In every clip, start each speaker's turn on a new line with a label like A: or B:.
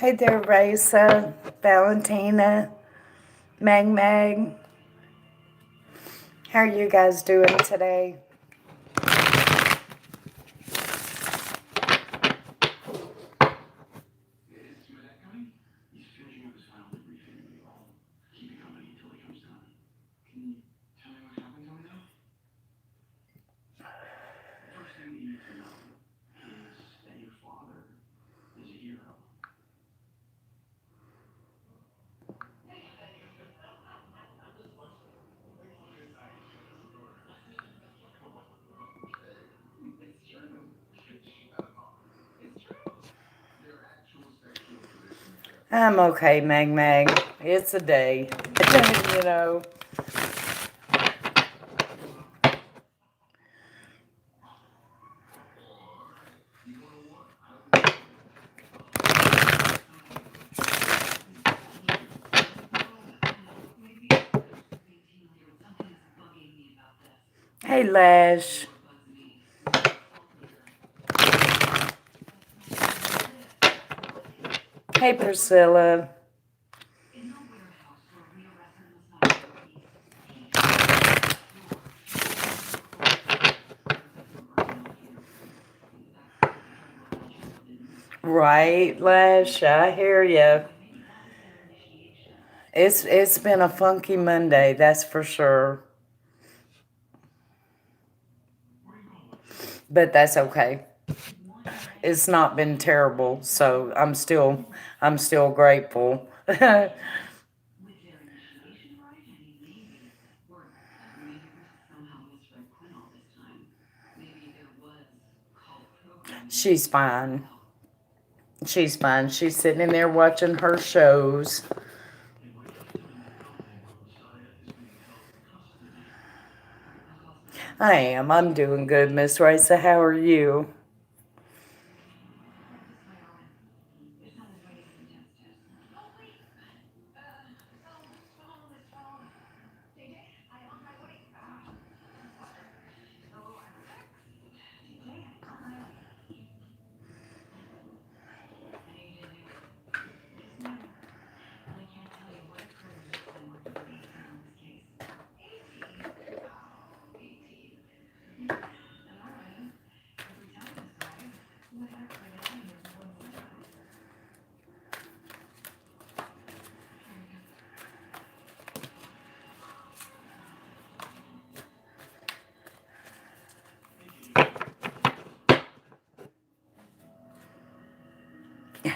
A: Hey there, Raisa, Valentina, Mag. How are you guys doing today? I'm okay, Mag. It's a day, you know. Hey, Lash. Hey, Priscilla. Right, Lash. I hear you. It's been a funky Monday, that's for sure. But that's okay. It's not been terrible, so I'm still grateful. She's fine. She's fine. She's sitting in there watching her shows. I am. I'm doing good, Miss Raisa. How are you?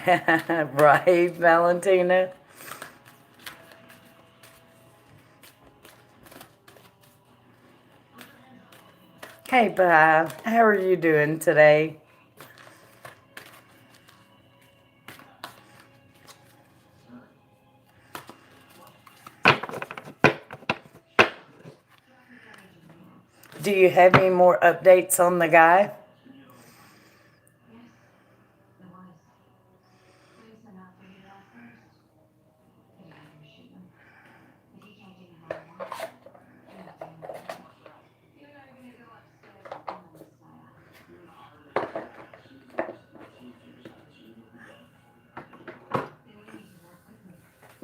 A: Right, Valentina? Hey, bye. How are you doing today? Do you have any more updates on the guy?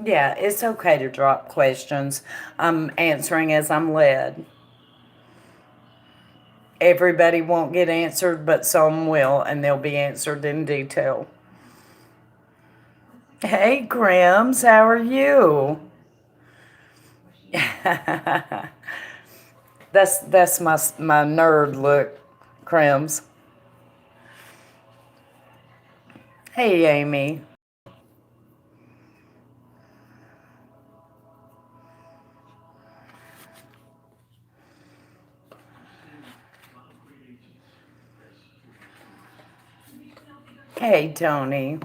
A: Yeah, it's okay to drop questions. I'm answering as I'm led. Everybody won't get answered, but some will, and they'll be answered in detail. Hey, Grims, how are you? That's my nerd look, Crims. Hey, Amy. Hey, Tony.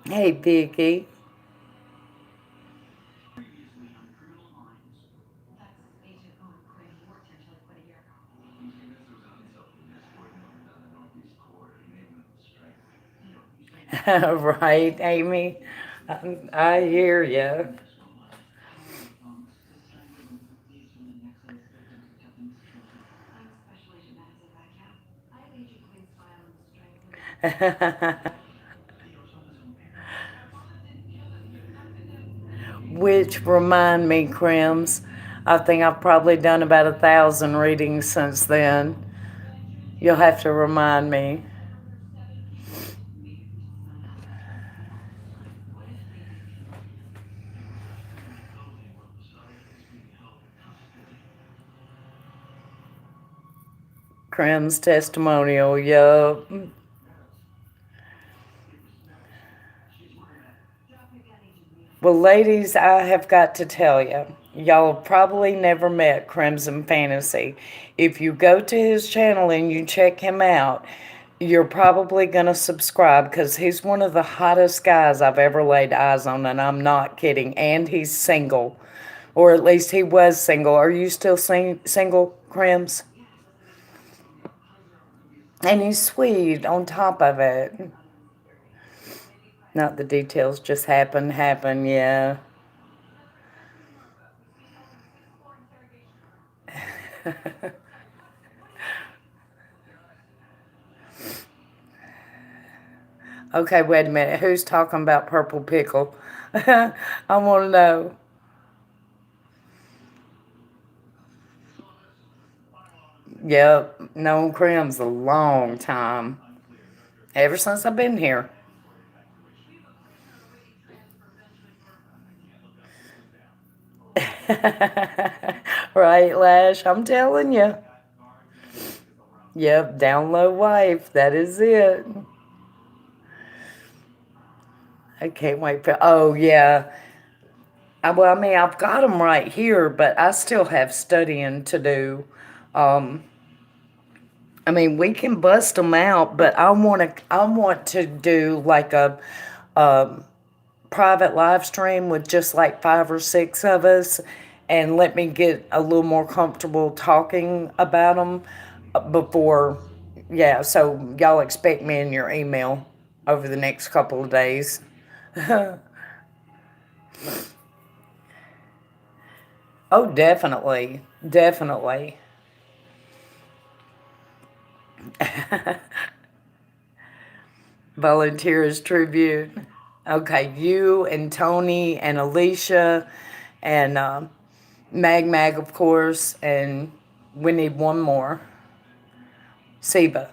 A: Hey, Vicky. Right, Amy? I hear you. Which remind me, Crims, I think I've probably done about 1,000 readings since then. You'll have to remind me. Crims testimonial, yup. Well, ladies, I have got to tell you, y'all have probably never met Crimson Fantasy. If you go to his channel and you check him out, you're probably going to subscribe because he's one of the hottest guys I've ever laid eyes on, and I'm not kidding. And he's single, or at least he was single. Are you still single, Crims? And he's sweet on top of it. Not the details, just happen, yeah. Okay, wait a minute. Who's talking about purple pickle? I want to know. Yep, known Crim's a long time. Ever since I've been here. Right, Lash? I'm telling you. Yep, down low wife. That is it. I can't wait for. Oh, yeah. Well, I mean, I've got them right here, but I still have studying to do. Um, I mean, we can bust them out, but I want to do like a private live stream with just like 5 or 6 of us, and let me get a little more comfortable talking about them before. Yeah, so y'all expect me in your email over the next couple of days. Oh, definitely, definitely. Volunteers tribute. Okay, you and Tony and Alicia and Mag, of course, and we need one more. Seba.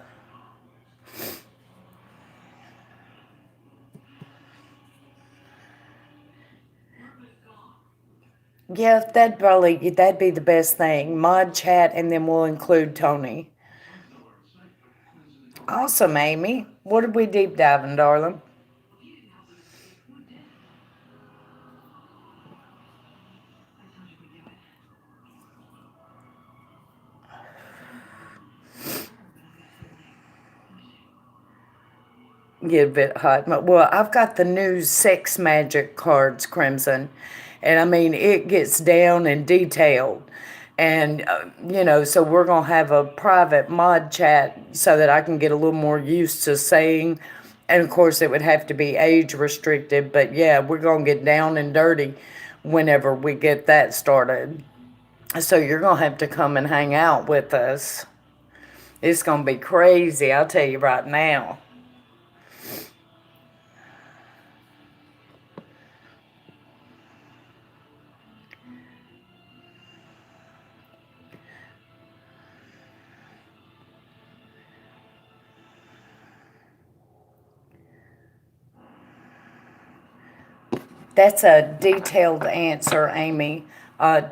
A: Yeah, that'd be the best thing. Mod chat, and then we'll include Tony. Awesome, Amy. What did we deep diving, darling? Get a bit hot. Well, I've got the new sex magic cards, Crimson, and I mean it gets down and detailed, and so we're gonna have a private mod chat so that I can get a little more used to saying, and of course it would have to be age restricted, but yeah, we're gonna get down and dirty whenever we get that started. So you're gonna have to come and hang out with us. It's gonna be crazy, I'll tell you right now. That's a detailed answer, Amy.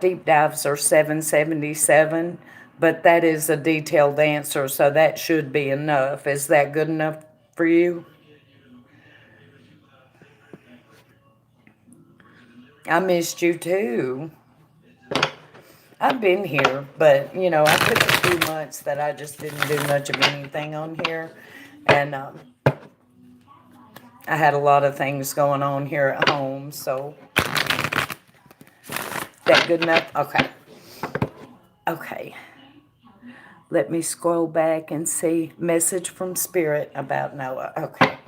A: Deep dives are 777, but that is a detailed answer, so that should be enough. Is that good enough for you? I missed you too. I've been here, but I took a few months that I just didn't do much of anything on here, and I had a lot of things going on here at home. So that good enough? Okay. Okay. Let me scroll back and see message from Spirit about Noah. Okay.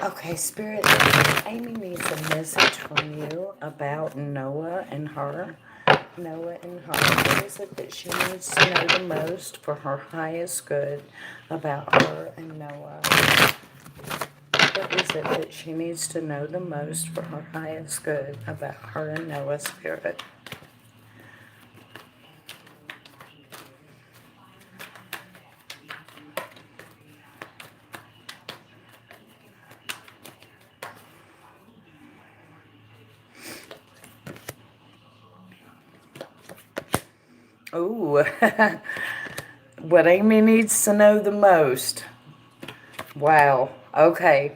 A: Okay, Spirit, Amy needs a message from you about Noah and her. Noah and her. What is it that she needs to know the most for her highest good about her and Noah? What is it that she needs to know the most for her highest good about her and Noah, Spirit? Ooh, what Amy needs to know the most. Wow. Okay.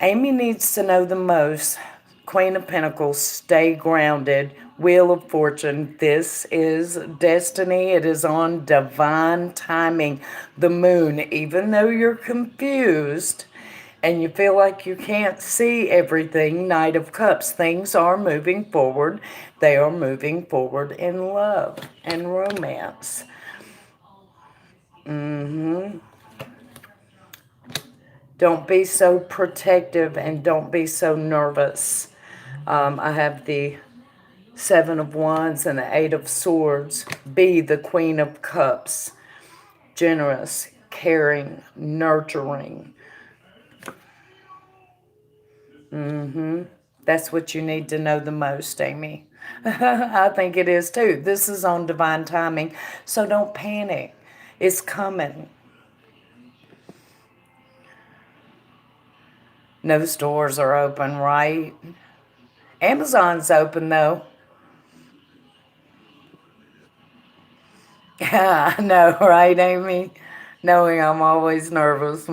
A: Amy needs to know the most. Queen of Pentacles, stay grounded. Wheel of Fortune, this is destiny. It is on divine timing. The moon, even though you're confused and you feel like you can't see everything, Knight of Cups, things are moving forward. They are moving forward in love and romance. Don't be so protective and don't be so nervous. I have the Seven of Wands and the Eight of Swords. Be the Queen of Cups. Generous, caring, nurturing. That's what you need to know the most, Amy. I think it is too. This is on divine timing, so don't panic. It's coming. No stores are open, right? Amazon's open though. Yeah, I know, right, Amy? Knowing I'm always nervous.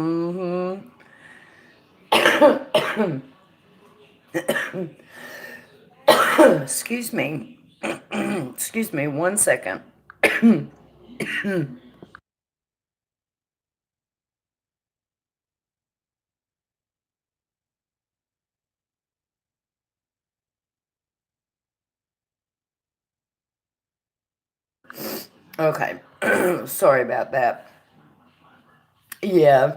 A: Excuse me. Excuse me 1 second. Okay. Sorry about that. Yeah,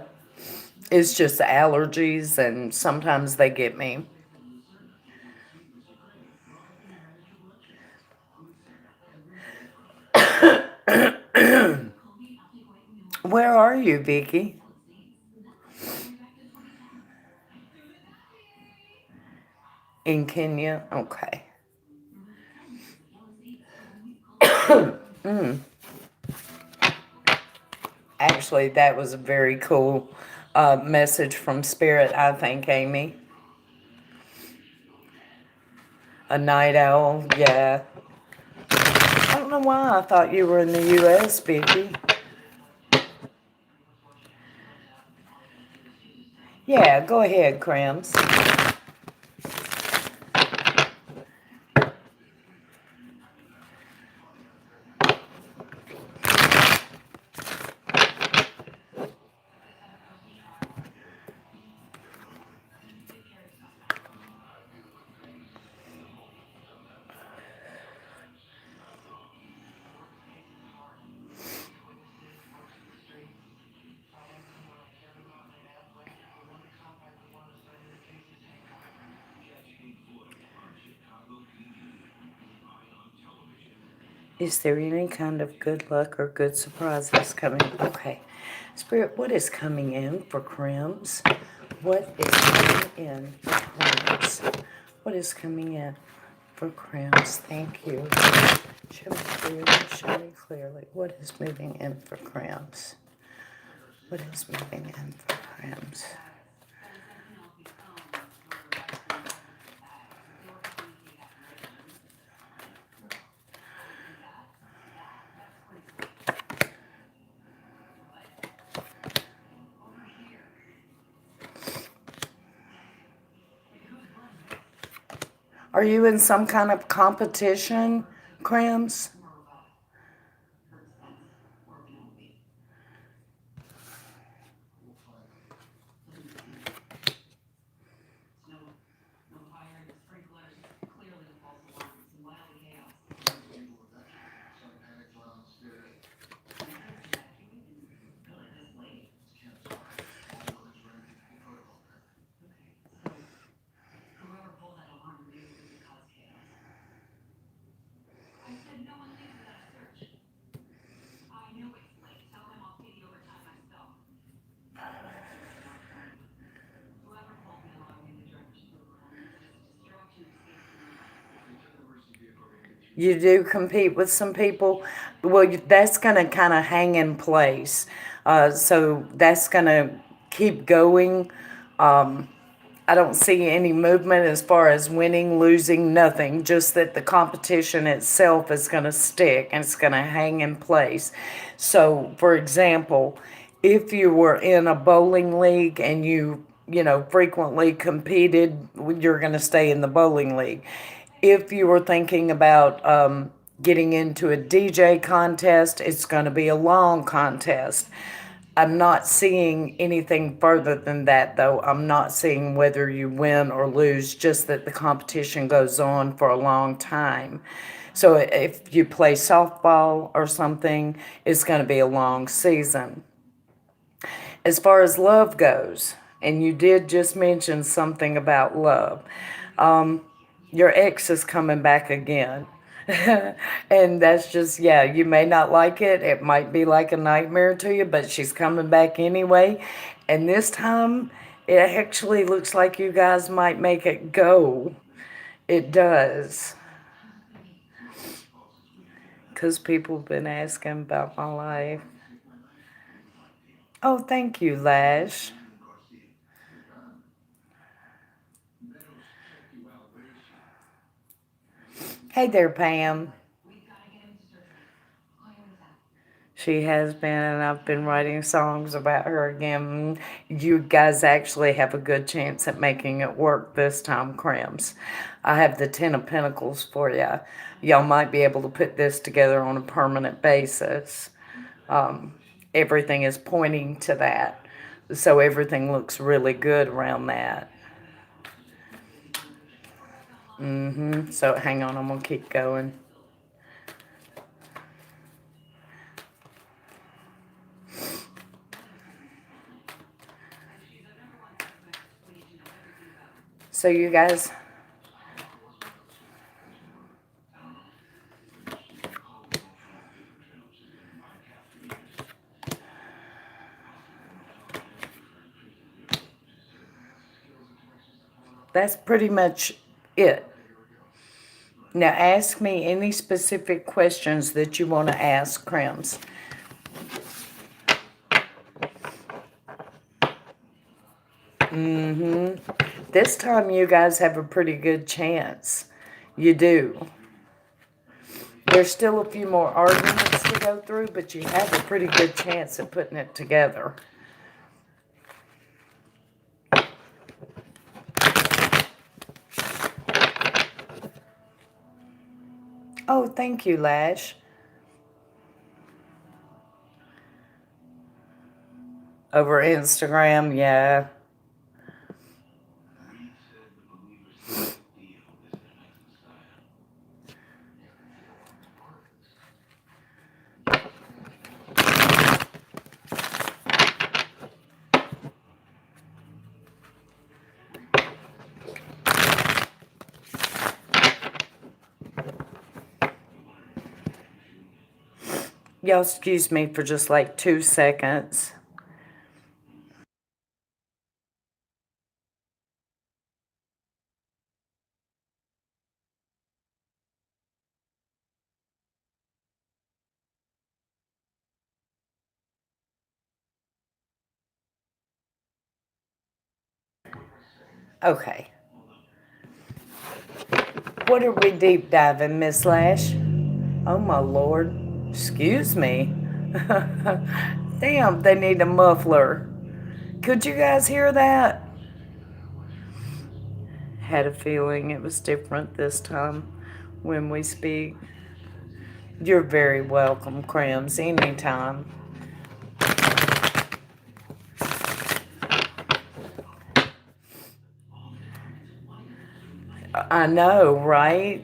A: it's just allergies and sometimes they get me. Where are you, Vicky? In Kenya? Okay. Actually, that was a very cool message from Spirit, I think, Amy. A night owl, yeah. I don't know why I thought you were in the U.S., Vicky. Yeah, go ahead, Crims. Is there any kind of good luck or good surprises coming? Okay. Spirit, what is coming in for Crims? What is coming in for Crims? What is coming in for Crims? Thank you. Show me clearly, show me clearly. What is moving in for Crims? What is moving in for Crims? Are you in some kind of competition, Crims? You do compete with some people. Well, that's going to kind of hang in place. So that's going to keep going. I don't see any movement as far as winning, losing, nothing. Just that the competition itself is going to stick and it's going to hang in place. So, for example, if you were in a bowling league and you frequently competed, you're going to stay in the bowling league. If you were thinking about getting into a DJ contest, it's going to be a long contest. I'm not seeing anything further than that, though. I'm not seeing whether you win or lose, just that the competition goes on for a long time. So if you play softball or something, it's going to be a long season. As far as love goes, and you did just mention something about love, your ex is coming back again. And that's just, yeah, you may not like it. It might be like a nightmare to you, but she's coming back anyway. And this time, it actually looks like you guys might make it go. It does. Because people have been asking about my life. Oh, thank you, Lash. Hey there, Pam. She has been, and I've been writing songs about her again. You guys actually have a good chance at making it work this time, Crims. I have the Ten of Pentacles for you. Y'all might be able to put this together on a permanent basis. Um, Everything is pointing to that. So everything looks really good around that. So hang on, I'm going to keep going. So you guys, that's pretty much it. Now ask me any specific questions that you want to ask, Crims. This time you guys have a pretty good chance. You do. There's still a few more arguments to go through, but you have a pretty good chance at putting it together. Oh, thank you, Lash. Over Instagram, yeah. Y'all excuse me for just like 2 seconds. Okay. What are we deep diving, Miss Lash? Oh my lord. Excuse me. Damn, they need a muffler. Could you guys hear that? Had a feeling it was different this time when we speak. You're very welcome, Crims, anytime. I know, right?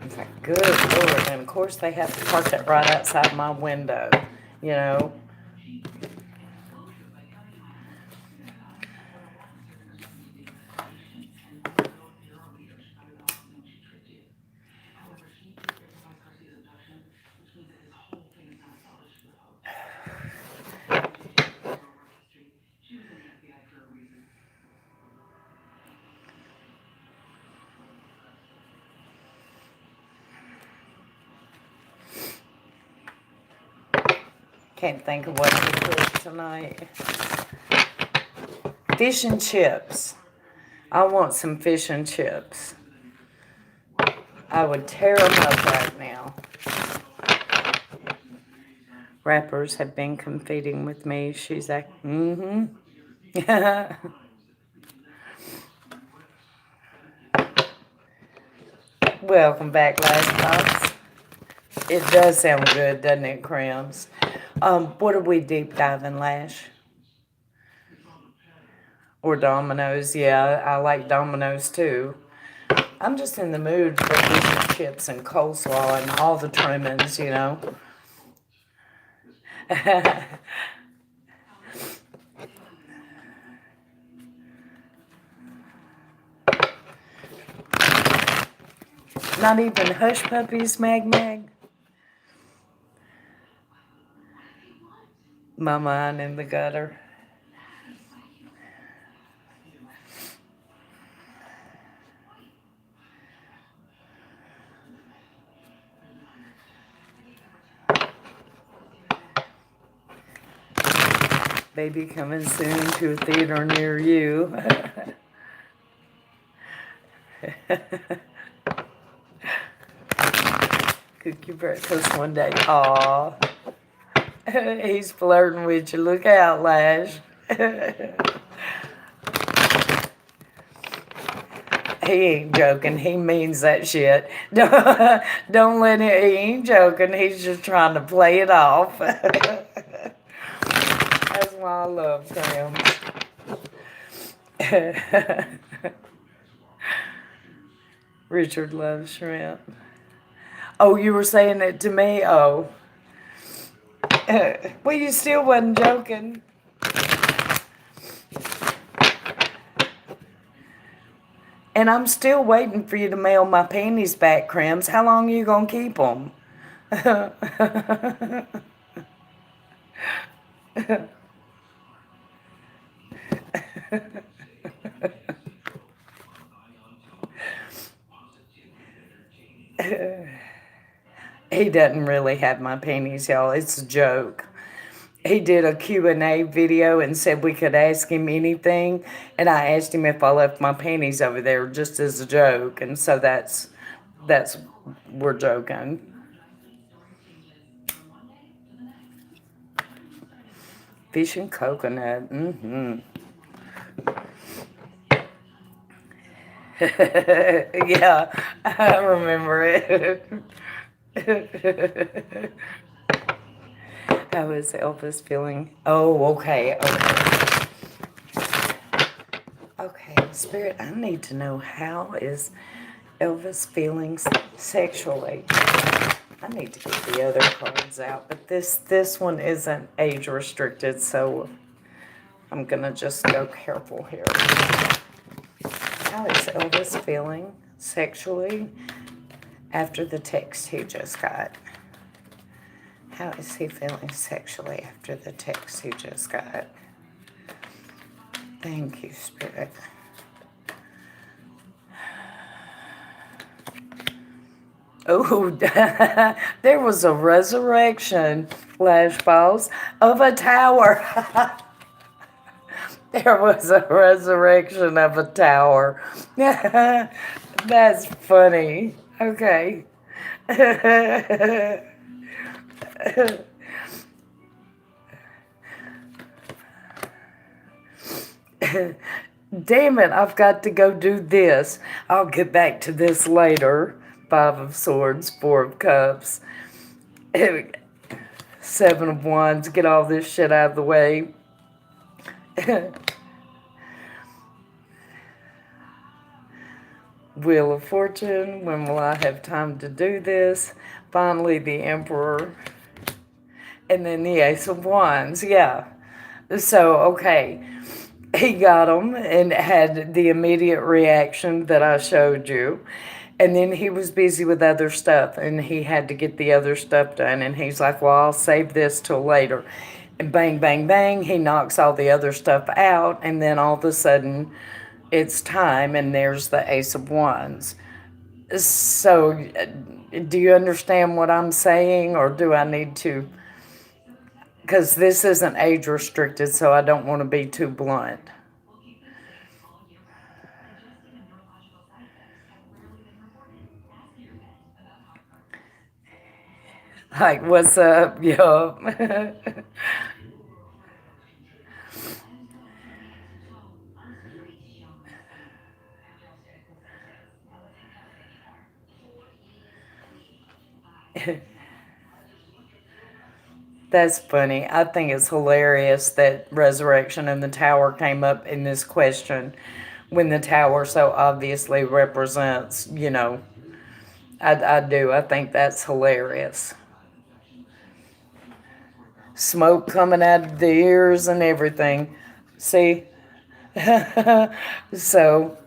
A: It's like, good lord. And of course, they have to park it right outside my window, you know? Can't think of what to cook tonight. Fish and chips. I want some fish and chips. I would tear them up right now. Rappers have been competing with me. She's like, mm-hmm. Welcome back, last box. It does sound good, doesn't it, Crams? What are we deep diving, Lash? Or Domino's? Yeah, I like Domino's too. I'm just in the mood for fish and chips and coleslaw and all the trimmings, you know. Not even hush puppies, Mag Mag. My mind in the gutter. Baby coming soon to a theater near you. Cook your breakfast one day. Aw. He's flirting with you. Look out, Lash. He ain't joking. He means that shit. Don't let him. He ain't joking. He's just trying to play it off. That's why I love him. Richard loves shrimp. Oh, you were saying it to me? Oh. Well, you still wasn't joking. And I'm still waiting for you to mail my panties back, Crims. How long are you going to keep them? He doesn't really have my panties, y'all. It's a joke. He did a Q&A video and said we could ask him anything. And I asked him if I left my panties over there just as a joke. And so that's we're joking. Fish and coconut. Mm-hmm. Yeah, I remember it. How is Elvis feeling? Oh, okay. Okay, Spirit, I need to know how is Elvis feeling sexually. I need to get the other cards out, but this one isn't age restricted, so I'm gonna just go careful here. How is Elvis feeling sexually after the text he just got? How is he feeling sexually after the text he just got? Thank you, Spirit. Oh, there was a resurrection, Flash Balls, of a tower. There was a resurrection of a tower. That's funny. Okay. Damn it, I've got to go do this. I'll get back to this later. Five of Swords, Four of Cups, Seven of Wands. Get all this shit out of the way. Wheel of Fortune. When will I have time to do this? Finally, the Emperor. And then the Ace of Wands. Yeah. So, okay. He got them and had the immediate reaction that I showed you. And then he was busy with other stuff and he had to get the other stuff done. And he's like, well, I'll save this till later. And bang, bang, bang, he knocks all the other stuff out. And then all of a sudden, it's time and there's the Ace of Wands. So, do you understand what I'm saying or do I need to Because this isn't age restricted, so I don't want to be too blunt. Like, what's up? Yup. That's funny. I think it's hilarious that resurrection and the tower came up in this question when the tower so obviously represents, I do. I think that's hilarious. Smoke coming out of the ears and everything. See? So,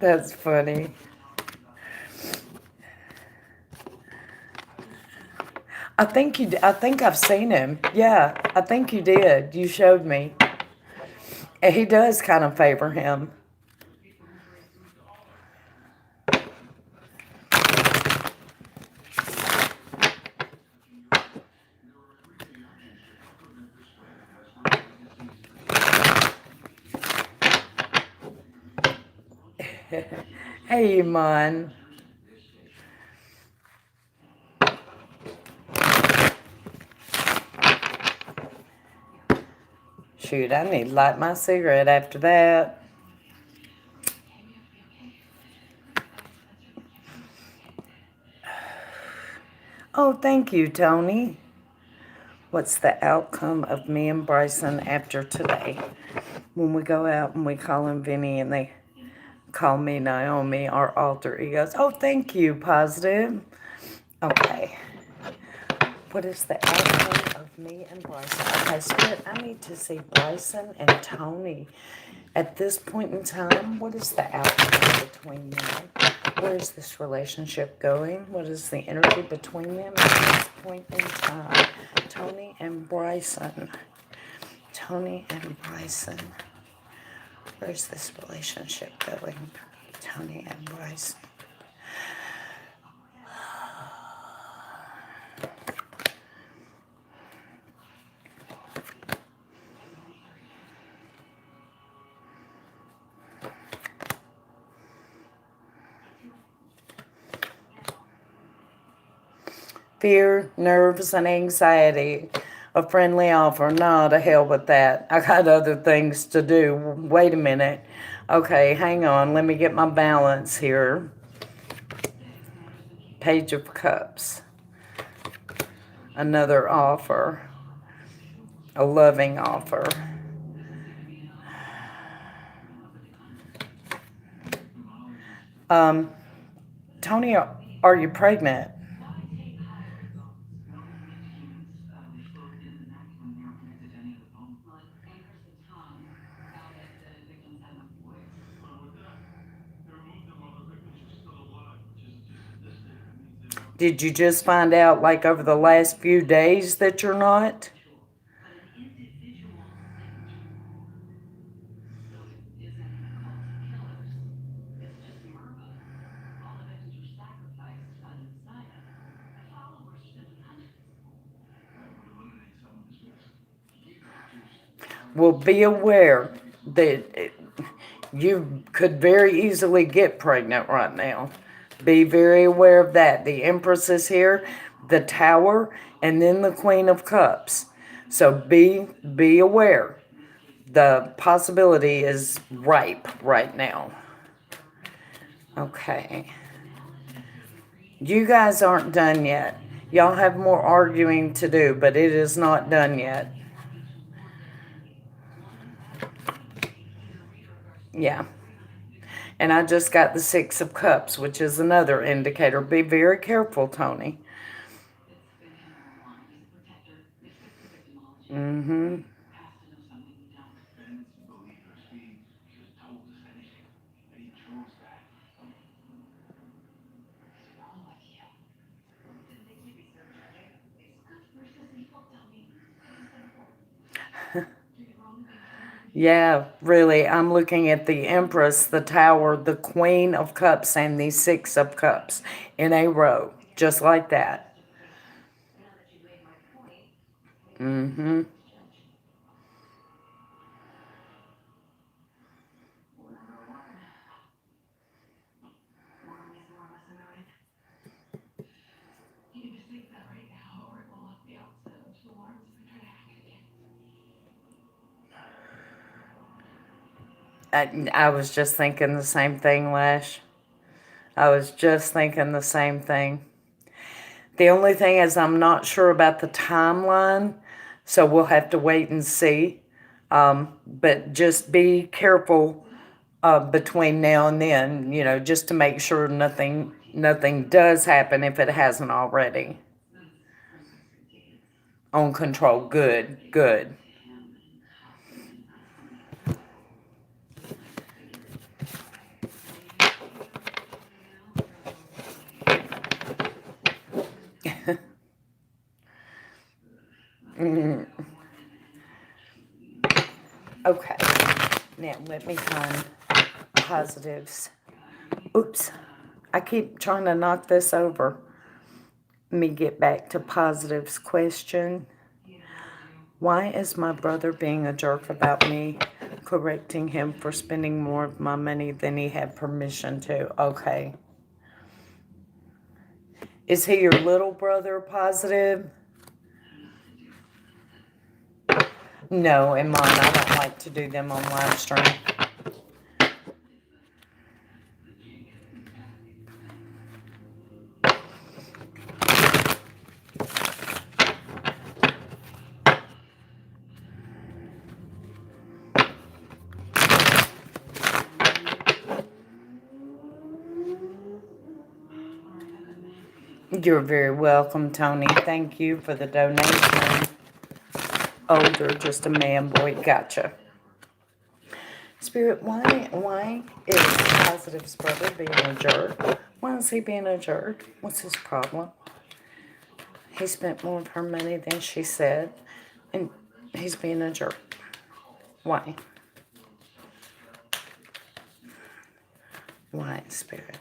A: that's funny. I think I've seen him. Yeah, I think you did. You showed me. And he does kind of favor him. Hey, man. Shoot, I need to light my cigarette after that. Oh, thank you, Tony. What's the outcome of me and Bryson after today? When we go out and we call him Vinny and they call me Naomi, our alter egos. Oh, thank you, positive. Okay. What is the outcome of me and Bryson? Okay, Spirit, I need to see Bryson and Tony. At this point in time, what is the outcome between them? Where is this relationship going? What is the energy between them at this point in time? Tony and Bryson. Tony and Bryson. Where's this relationship going? Tony and Bryson. Fear, nerves, and anxiety. A friendly offer. No, to hell with that. I got other things to do. Wait a minute. Okay, hang on. Let me get my balance here. Page of Cups. Another offer. A loving offer. Um, Tony, are you pregnant? Did you just find out, like, over the last few days that you're not? Well, be aware that you could very easily get pregnant right now. Be very aware of that. The Empress is here, the Tower, and then the Queen of Cups. So be aware. The possibility is ripe right now. Okay. You guys aren't done yet. Y'all have more arguing to do, but it is not done yet. Yeah. And I just got the Six of Cups, which is another indicator. Be very careful, Tony. Mm-hmm. Yeah, really. I'm looking at the Empress, the Tower, the Queen of Cups, and the Six of Cups in a row, just like that. Mm-hmm. I was just thinking the same thing, Lash. I was just thinking the same thing. The only thing is, I'm not sure about the timeline, so we'll have to wait and see. But just be careful between now and then, just to make sure nothing does happen if it hasn't already. On control. Good, good. Mm, okay. Now let me find positives. Oops. I keep trying to knock this over. Let me get back to positives question. Why is my brother being a jerk about me correcting him for spending more of my money than he had permission to? Okay. Is he your little brother positive? No, in mine, I don't like to do them on live stream. You're very welcome, Tony. Thank you for the donation. Older, just a man boy. Gotcha. Spirit, why is Positive's brother being a jerk? Why is he being a jerk? What's his problem? He spent more of her money than she said, and he's being a jerk. Why? Why, Spirit?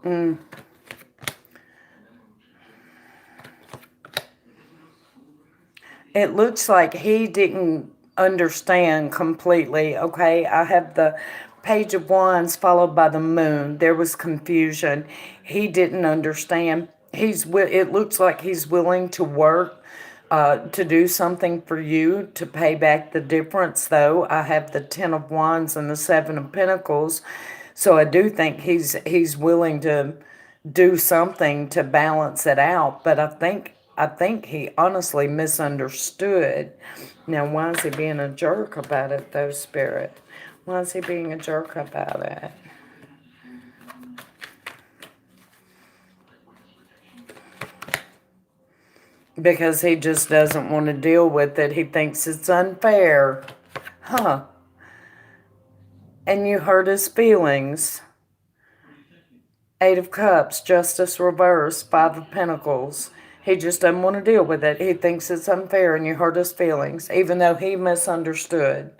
A: Mm. It looks like he didn't understand completely. Okay, I have the Page of Wands followed by the Moon. There was confusion. He didn't understand. It looks like he's willing to work to do something for you to pay back the difference, though. I have the Ten of Wands and the Seven of Pentacles. So I do think he's willing to do something to balance it out, but I think he honestly misunderstood. Now, why is he being a jerk about it, though, Spirit? Why is he being a jerk about it? Because he just doesn't want to deal with it. He thinks it's unfair. Huh. And you hurt his feelings. Eight of Cups, Justice Reverse, Five of Pentacles. He just doesn't want to deal with it. He thinks it's unfair and you hurt his feelings, even though he misunderstood.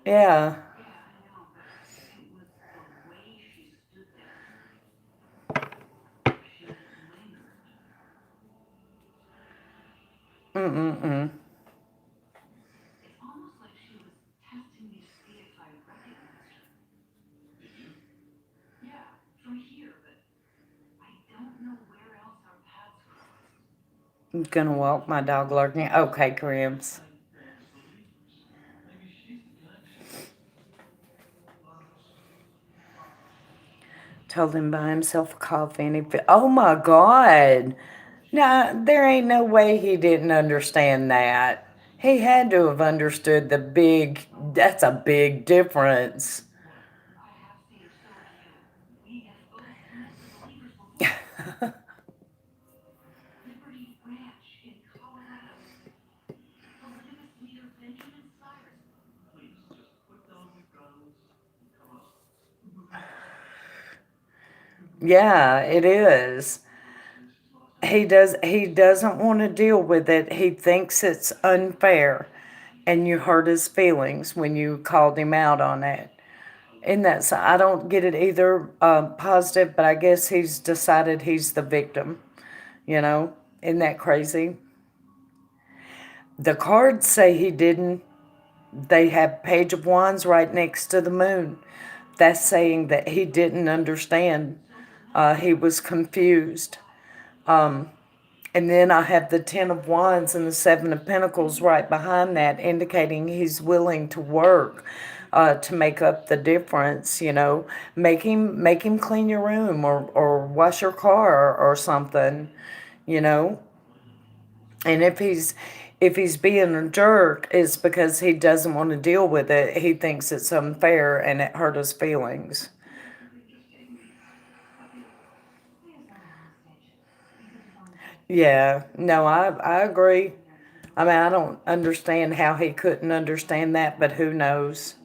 A: Yeah. Mm-mm-mm. I'm gonna walk my dog lurking. Okay, Crims. Told him buy himself a coffee and oh my God. Now, there ain't no way he didn't understand that. He had to have understood that's a big difference. Yeah, it is. He doesn't want to deal with it. He thinks it's unfair, and you hurt his feelings when you called him out on it. And that's, I don't get it either, positive, but I guess he's decided he's the victim, you know? Isn't that crazy? The cards say he didn't. They have Page of Wands right next to the moon. That's saying that he didn't understand. He was confused. And then I have the Ten of Wands and the Seven of Pentacles right behind that, indicating he's willing to work to make up the difference. You know, make him clean your room or wash your car or something. You know, and if he's being a jerk, it's because he doesn't want to deal with it. He thinks it's unfair and it hurt his feelings. Yeah, no, I agree. I mean, I don't understand how he couldn't understand that, but who knows?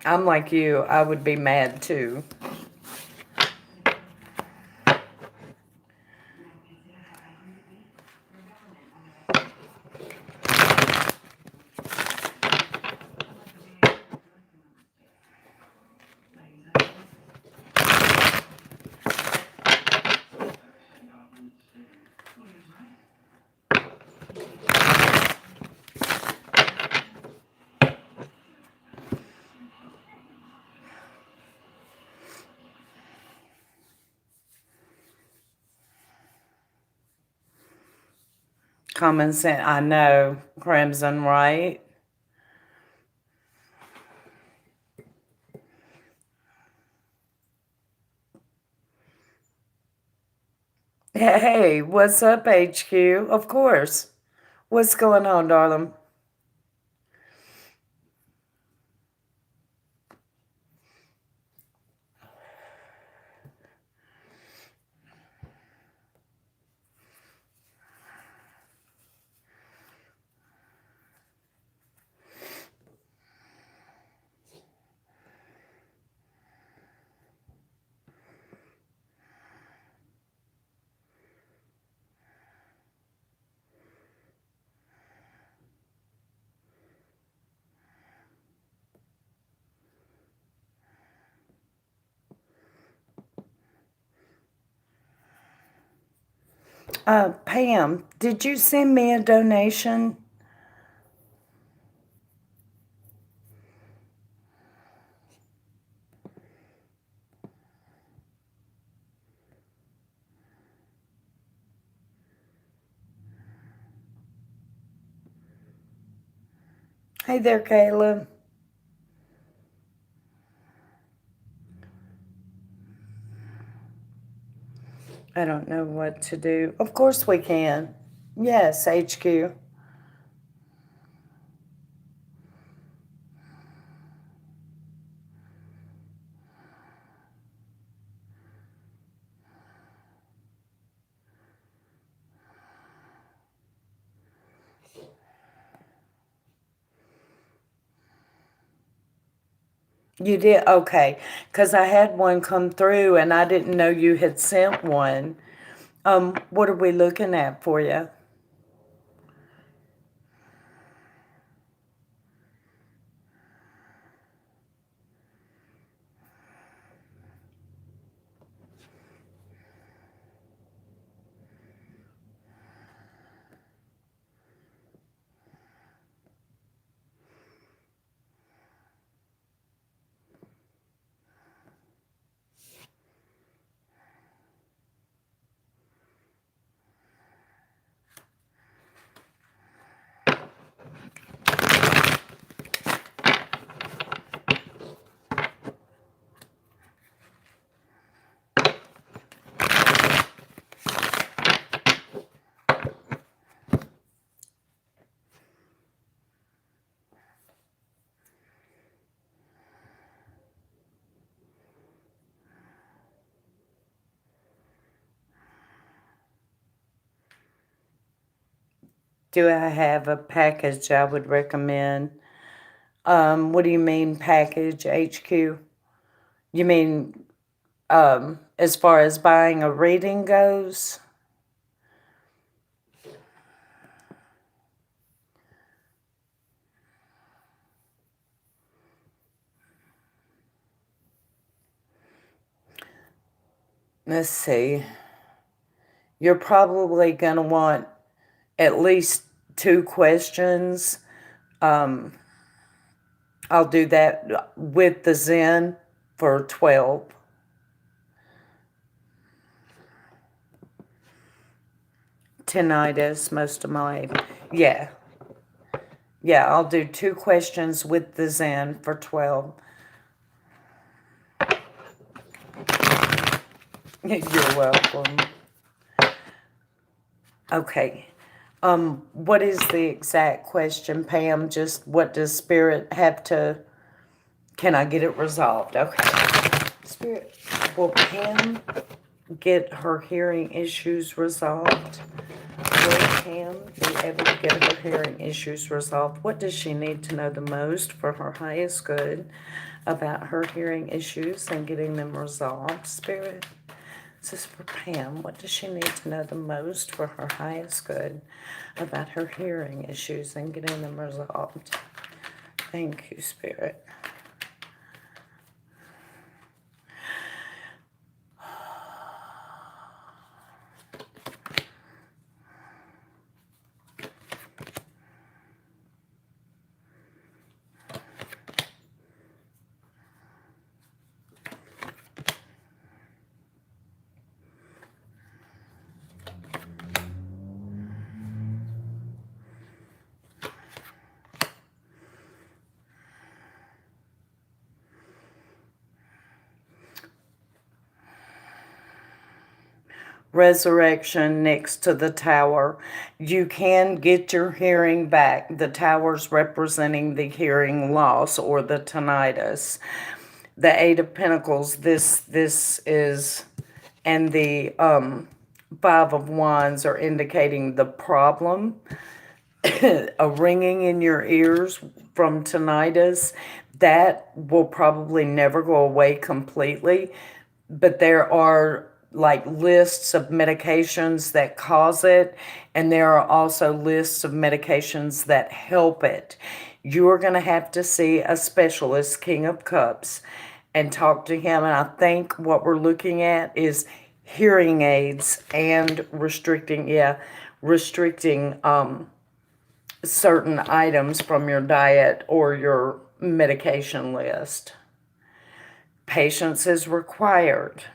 A: I'm like you, I would be mad too. Common sense, I know, Crimson, right? Hey, what's up, HQ? Of course. What's going on, darling? Pam, did you send me a donation? Hey there, Caleb. I don't know what to do. Of course we can. Yes, HQ. You did? Okay. Because I had one come through and I didn't know you had sent one. What are we looking at for you? Do I have a package I would recommend? What do you mean package, HQ? You mean as far as buying a reading goes. Let's see. You're probably going to want at least 2 questions. Um, I'll do that with the Zen for 12. Tinnitus most of my life. Yeah. Yeah, I'll do 2 questions with the Zen for 12. You're welcome. Okay. What is the exact question, Pam? Just what does Spirit have to, can I get it resolved? Okay. Spirit, will Pam get her hearing issues resolved? Will Pam be able to get her hearing issues resolved? What does she need to know the most for her highest good about her hearing issues and getting them resolved, Spirit? This is for Pam. What does she need to know the most for her highest good about her hearing issues and getting them resolved? Thank you, Spirit. Resurrection next to the tower. You can get your hearing back. The tower's representing the hearing loss or the tinnitus. The Eight of Pentacles, this is, and the Five of Wands are indicating the problem. A ringing in your ears from tinnitus, that will probably never go away completely, but there are like lists of medications that cause it, and there are also lists of medications that help it. You're going to have to see a specialist, King of Cups, and talk to him. And I think what we're looking at is hearing aids and restricting certain items from your diet or your medication list. Patience is required.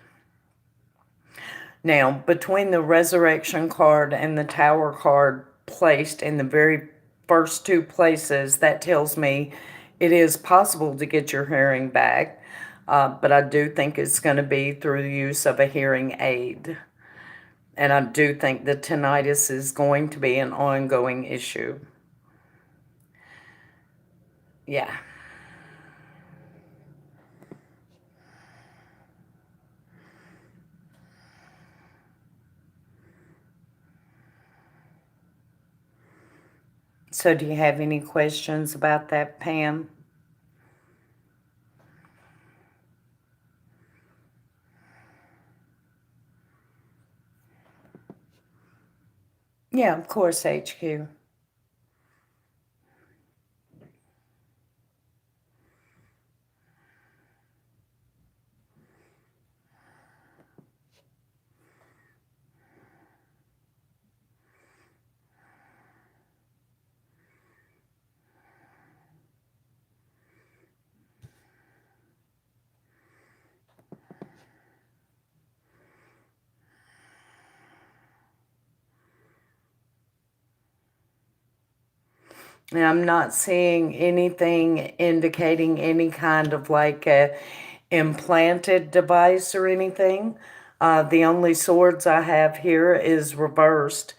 A: Now, between the Resurrection card and the Tower card placed in the very first 2 places, that tells me it is possible to get your hearing back, but I do think it's going to be through the use of a hearing aid. And I do think the tinnitus is going to be an ongoing issue. Yeah. So do you have any questions about that, Pam? Yeah, of course, HQ. And I'm not seeing anything indicating any kind of like a implanted device or anything. The only swords I have here is reversed,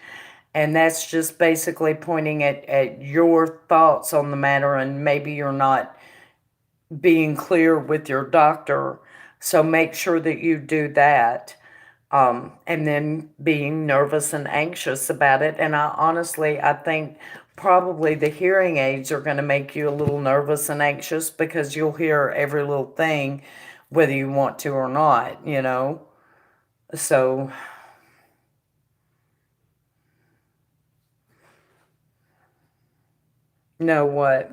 A: and that's just basically pointing at your thoughts on the matter, and maybe you're not being clear with your doctor. So make sure that you do that. And then being nervous and anxious about it. And I think probably the hearing aids are going to make you a little nervous and anxious because you'll hear every little thing whether you want to or not, you know. So, know what?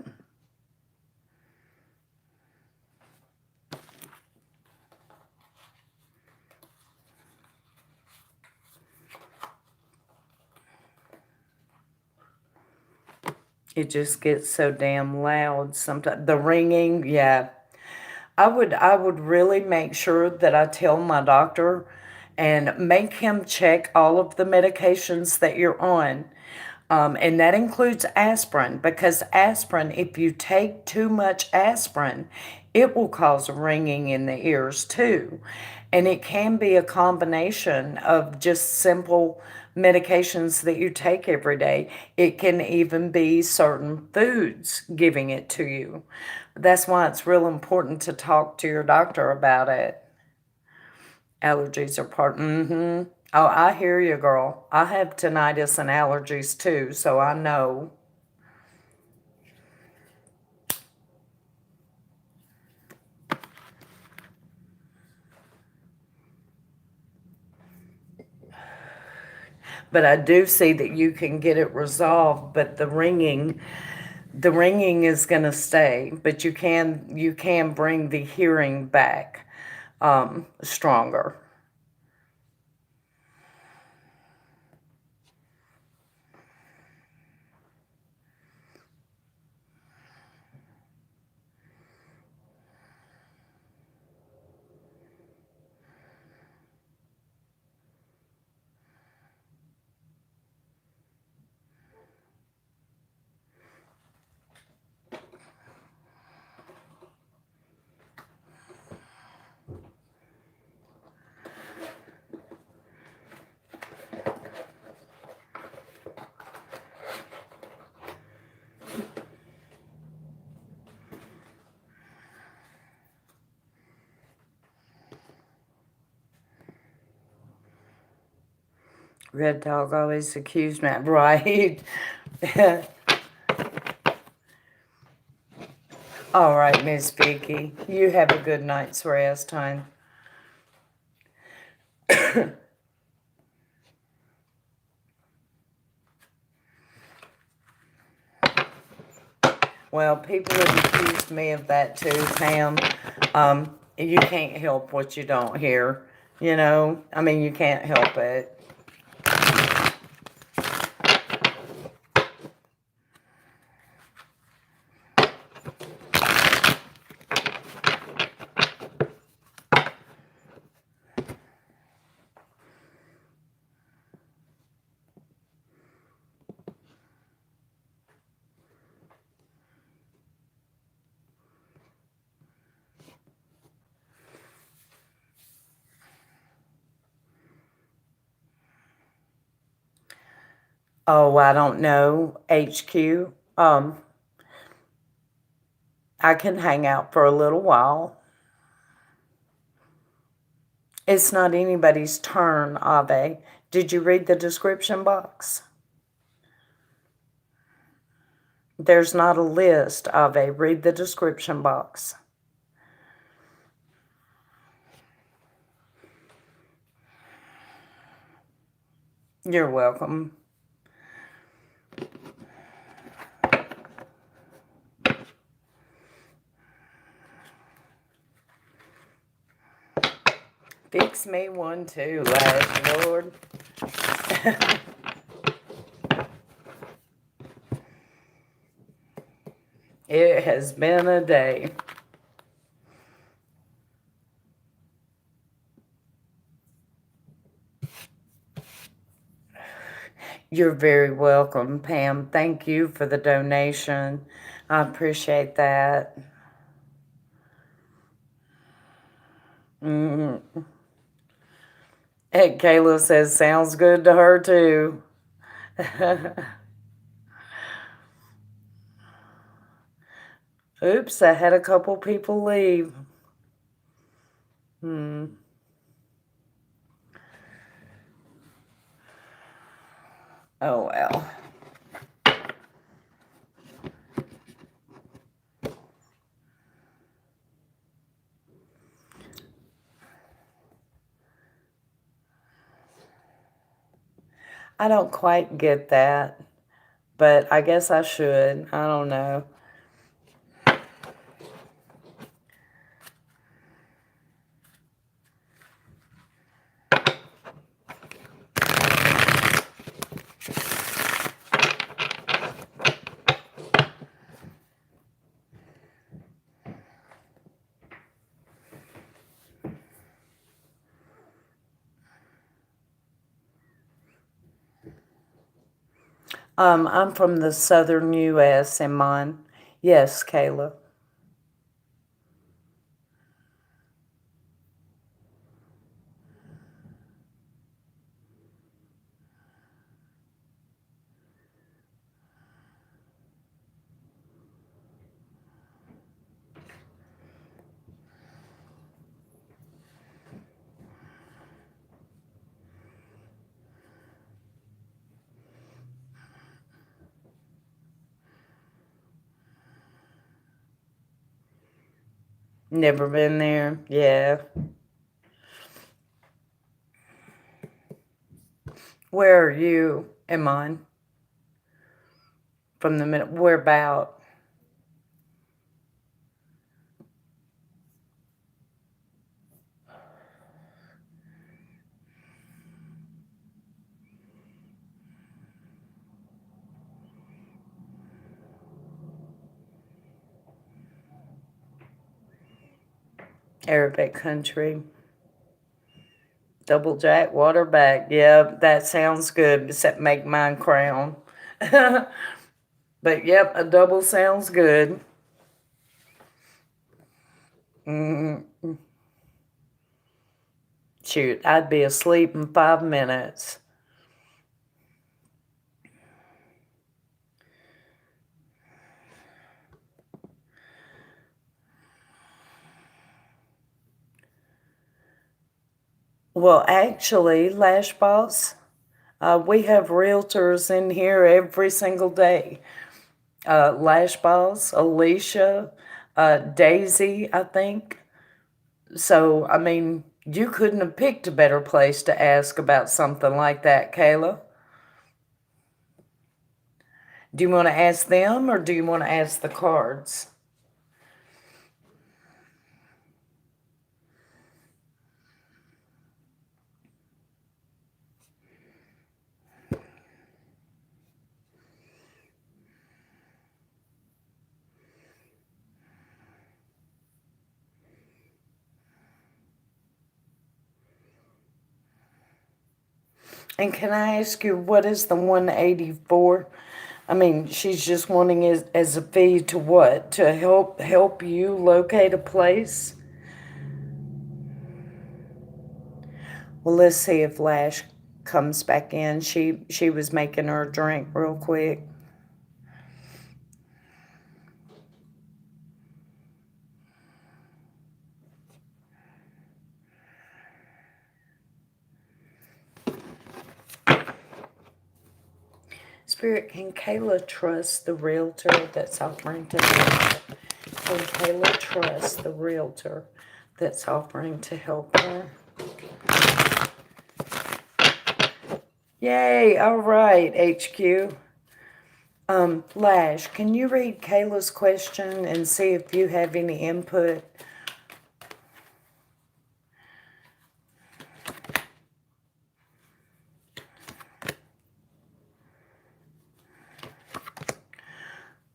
A: It just gets so damn loud sometimes. The ringing, yeah. I would really make sure that I tell my doctor and make him check all of the medications that you're on. And that includes aspirin, because aspirin, if you take too much aspirin, it will cause ringing in the ears too. And it can be a combination of just simple medications that you take every day. It can even be certain foods giving it to you. That's why it's real important to talk to your doctor about it. Allergies are part. Mm-hmm. Oh, I hear you, girl. I have tinnitus and allergies too, so I know. But I do see that you can get it resolved, but the ringing is going to stay, but you can bring the hearing back stronger. Red Dog always accused me, right? All right, Miss Vicky, you have a good night's rest, hon. Well, people have accused me of that too, Pam. You can't help what you don't hear. You know, I mean, you can't help it. Oh, I don't know, HQ. I can hang out for a little while. It's not anybody's turn, Ave. Did you read the description box? There's not a list, Ave. Read the description box. You're welcome. Fix me one too, last Lord. It has been a day. You're very welcome, Pam. Thank you for the donation. I appreciate that. Mm. Hey, Kayla says, sounds good to her too. Oops, I had a couple people leave. Hmm. Oh, well. I don't quite get that, but I guess I should. I don't know. I'm from the southern U.S. and mine. Yes, Kayla. Never been there. Yeah. Where are you and mine? From the minute, where about? Arabic country. Double jack, water back. Yeah, that sounds good, except make mine crown. But yep, a double sounds good. Mm, shoot, I'd be asleep in 5 minutes. Well, actually, Lash Boss, we have realtors in here every single day. Lash Boss, Alicia, Daisy, I think. So, I mean, you couldn't have picked a better place to ask about something like that, Kayla. Do you want to ask them or do you want to ask the cards? And can I ask you, what is the 184? I mean, she's just wanting it as a fee to what? To help you locate a place? Well, let's see if Lash comes back in. She was making her a drink real quick. Spirit, can Kayla trust the realtor that's offering to help her? Can Kayla trust the realtor that's offering to help her? Yay, all right, HQ. Lash, can you read Kayla's question and see if you have any input?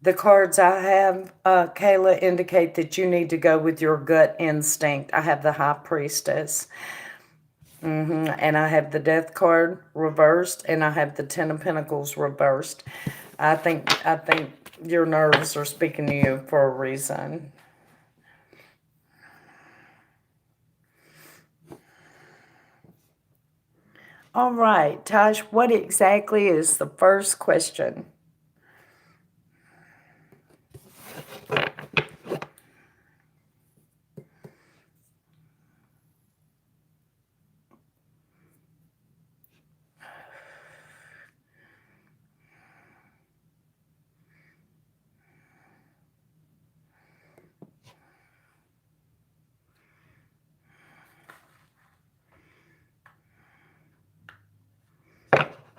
A: The cards I have, Kayla, indicate that you need to go with your gut instinct. I have the High Priestess. And I have the Death card reversed, and I have the Ten of Pentacles reversed. I think your nerves are speaking to you for a reason. All right, Tosh, what exactly is the first question?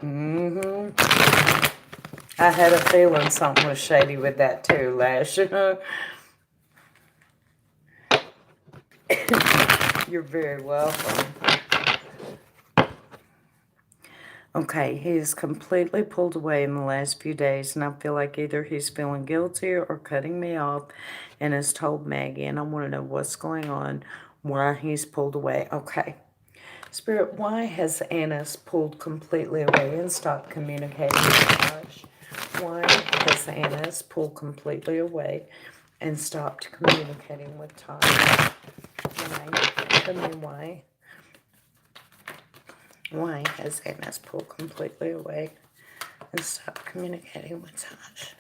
A: Mm-hmm. I had a feeling something was shady with that too, Lash. You're very welcome. Okay, he is completely pulled away in the last few days, and I feel like either he's feeling guilty or cutting me off and has told Maggie, and I want to know what's going on, why he's pulled away. Okay. Spirit, why has Annis pulled completely away and stopped communicating with Tosh? Why has Annis pulled completely away and stopped communicating with Tosh? Why? Tell me why. Why has Annis pulled completely away and stopped communicating with Tosh?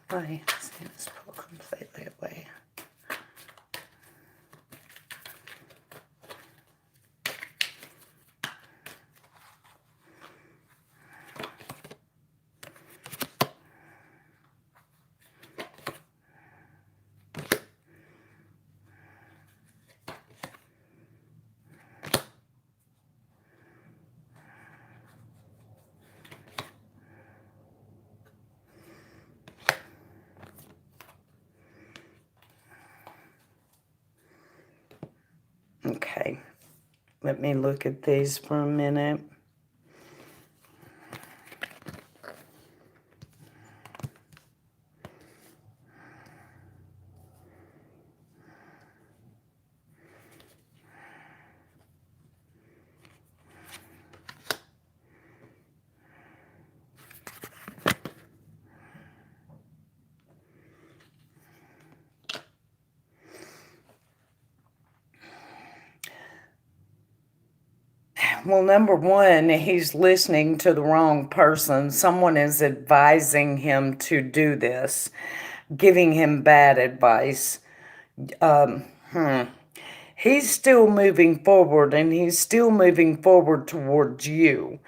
A: Why has Annis pulled completely away? Okay, let me look at these for a minute. Well, number one, he's listening to the wrong person. Someone is advising him to do this, giving him bad advice. Um, hmm. He's still moving forward, and he's still moving forward towards you.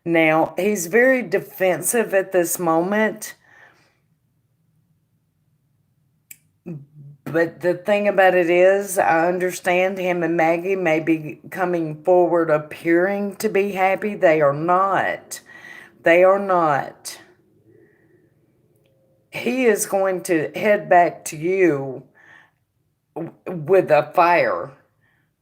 A: Now, he's very defensive at this moment, but the thing about it is, I understand him and Maggie may be coming forward appearing to be happy. They are not. They are not. He is going to head back to you with a fire.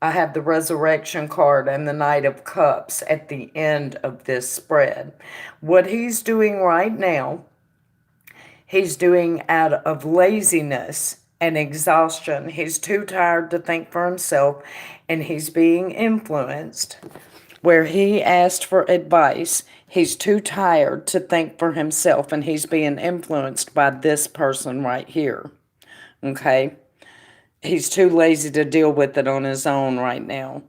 A: I have the resurrection card and the Knight of Cups at the end of this spread. What he's doing right now, he's doing out of laziness and exhaustion. He's too tired to think for himself, and he's being influenced. Where he asked for advice, he's too tired to think for himself, and he's being influenced by this person right here. Okay? He's too lazy to deal with it on his own right now.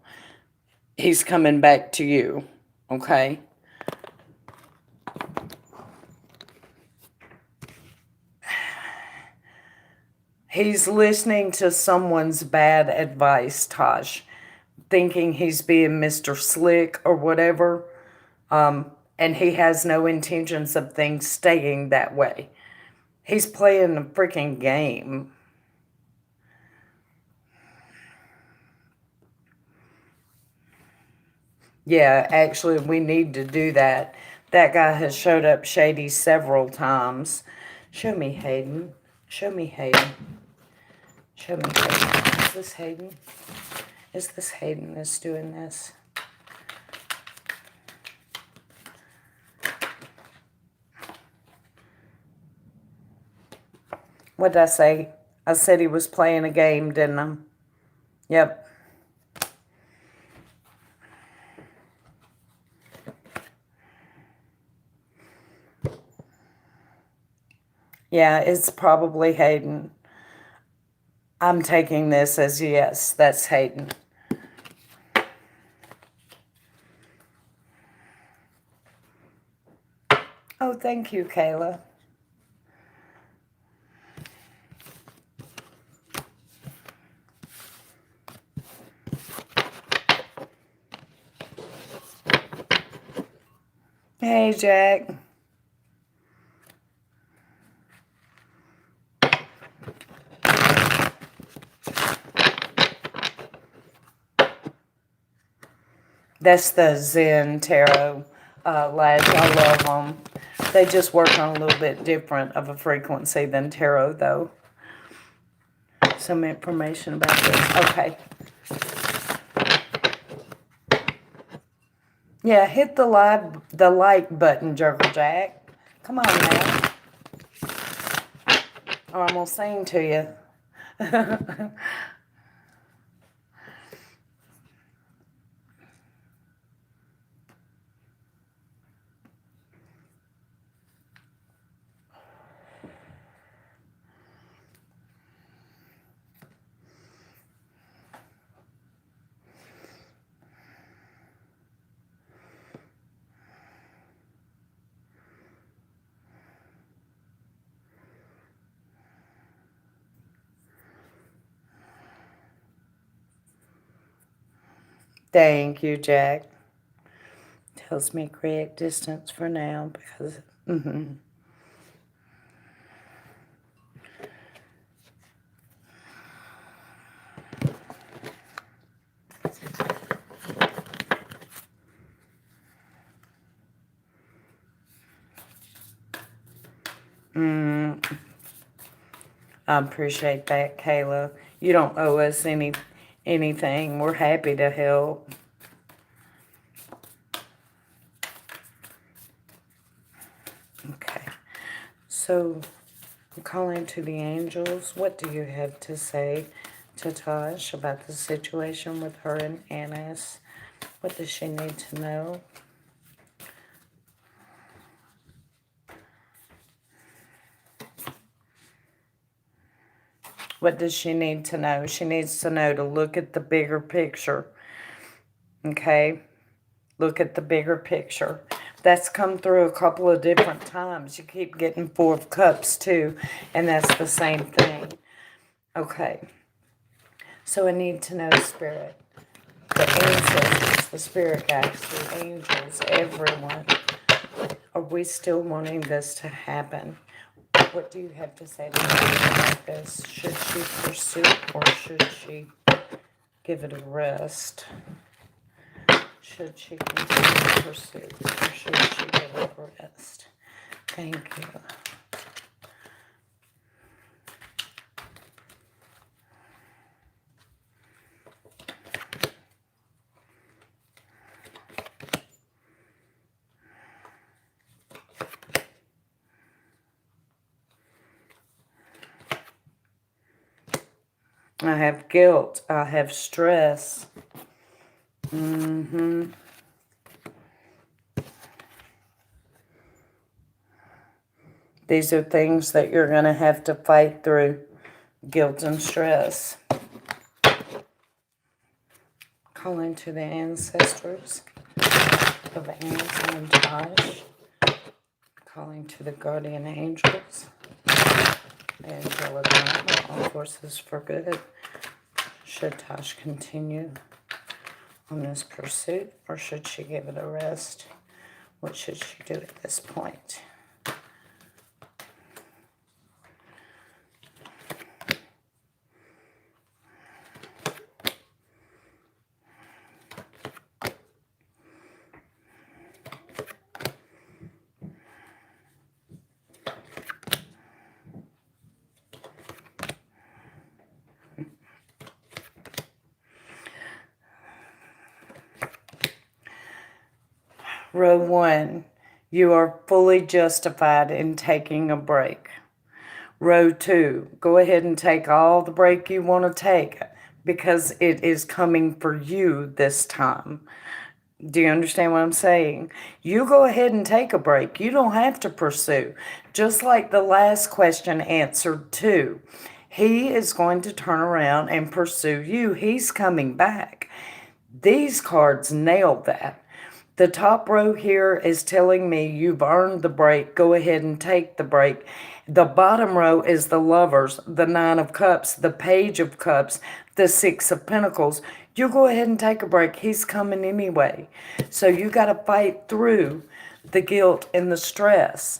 A: He's coming back to you. Okay? He's listening to someone's bad advice, Tosh, thinking he's being Mr. Slick or whatever, and he has no intentions of things staying that way. He's playing a freaking game. Yeah, actually, we need to do that. That guy has showed up shady several times. Show me Hayden. Show me Hayden. Show me Hayden. Is this Hayden? Is this Hayden that's doing this? What did I say? I said he was playing a game, didn't I? Yep. Yeah, it's probably Hayden. I'm taking this as yes, that's Hayden. Oh, thank you, Kayla. Hey, Jack. That's the Zen Tarot lads. I love them. They just work on a little bit different of a frequency than Tarot, though. Some information about this. Okay. Yeah, hit the like button, Jerker Jack. Come on now. Or I'm gonna sing to you. Thank you, Jack. Tells me create distance for now because. I appreciate that, Kayla. You don't owe us anything. We're happy to help. Okay. So, I'm calling to the angels. What do you have to say to Tosh about the situation with her and Annis? What does she need to know? What does she need to know? She needs to know to look at the bigger picture. Okay? Look at the bigger picture. That's come through a couple of different times. You keep getting Four of Cups too, and that's the same thing. Okay. So I need to know Spirit. The ancestors, the spirit guides, the angels, everyone. Are we still wanting this to happen? What do you have to say to me about this? Should she pursue or should she give it a rest? Should she continue pursuit or should she give it a rest? Thank you. I have guilt. I have stress. These are things that you're going to have to fight through. Guilt and stress. Calling to the ancestors of Anson and Tosh. Calling to the guardian angels. Angelic Guide, all forces for good. Should Tosh continue on this pursuit or should she give it a rest? What should she do at this point? Row 1, you are fully justified in taking a break. Row 2, go ahead and take all the break you want to take because it is coming for you this time. Do you understand what I'm saying? You go ahead and take a break. You don't have to pursue. Just like the last question answered too. He is going to turn around and pursue you. He's coming back. These cards nailed that. The top row here is telling me you've earned the break. Go ahead and take the break. The bottom row is the lovers, the Nine of Cups, the Page of Cups, the Six of Pentacles. You go ahead and take a break. He's coming anyway. So you got to fight through the guilt and the stress.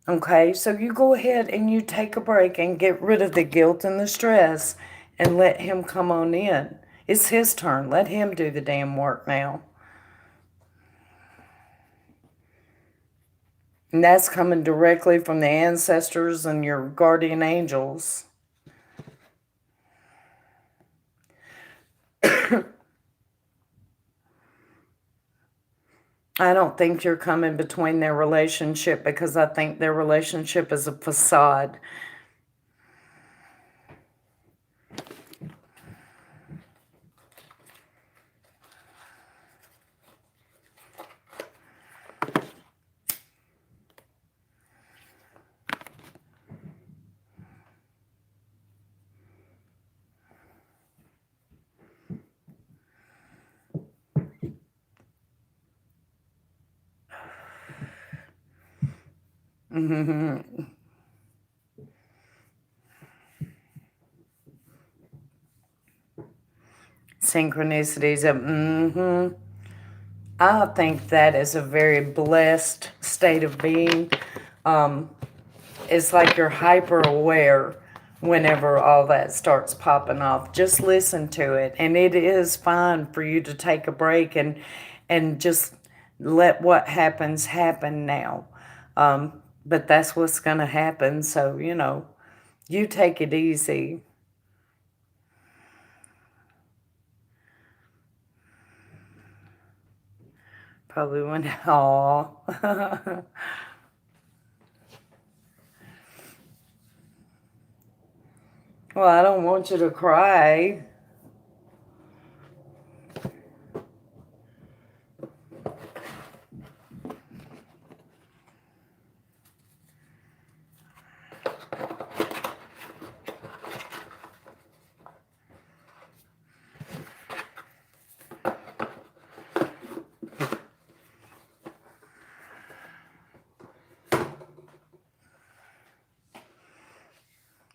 A: Okay, so you go ahead and you take a break and get rid of the guilt and the stress and let him come on in. It's his turn. Let him do the damn work now. And that's coming directly from the ancestors and your guardian angels. I don't think you're coming between their relationship because I think their relationship is a facade. Synchronicities of, I think that is a very blessed state of being. Um, it's like you're hyper aware whenever all that starts popping off. Just listen to it, and it is fine for you to take a break and just let what happens happen now. But that's what's going to happen. So you take it easy. Probably went, aw. Well, I don't want you to cry.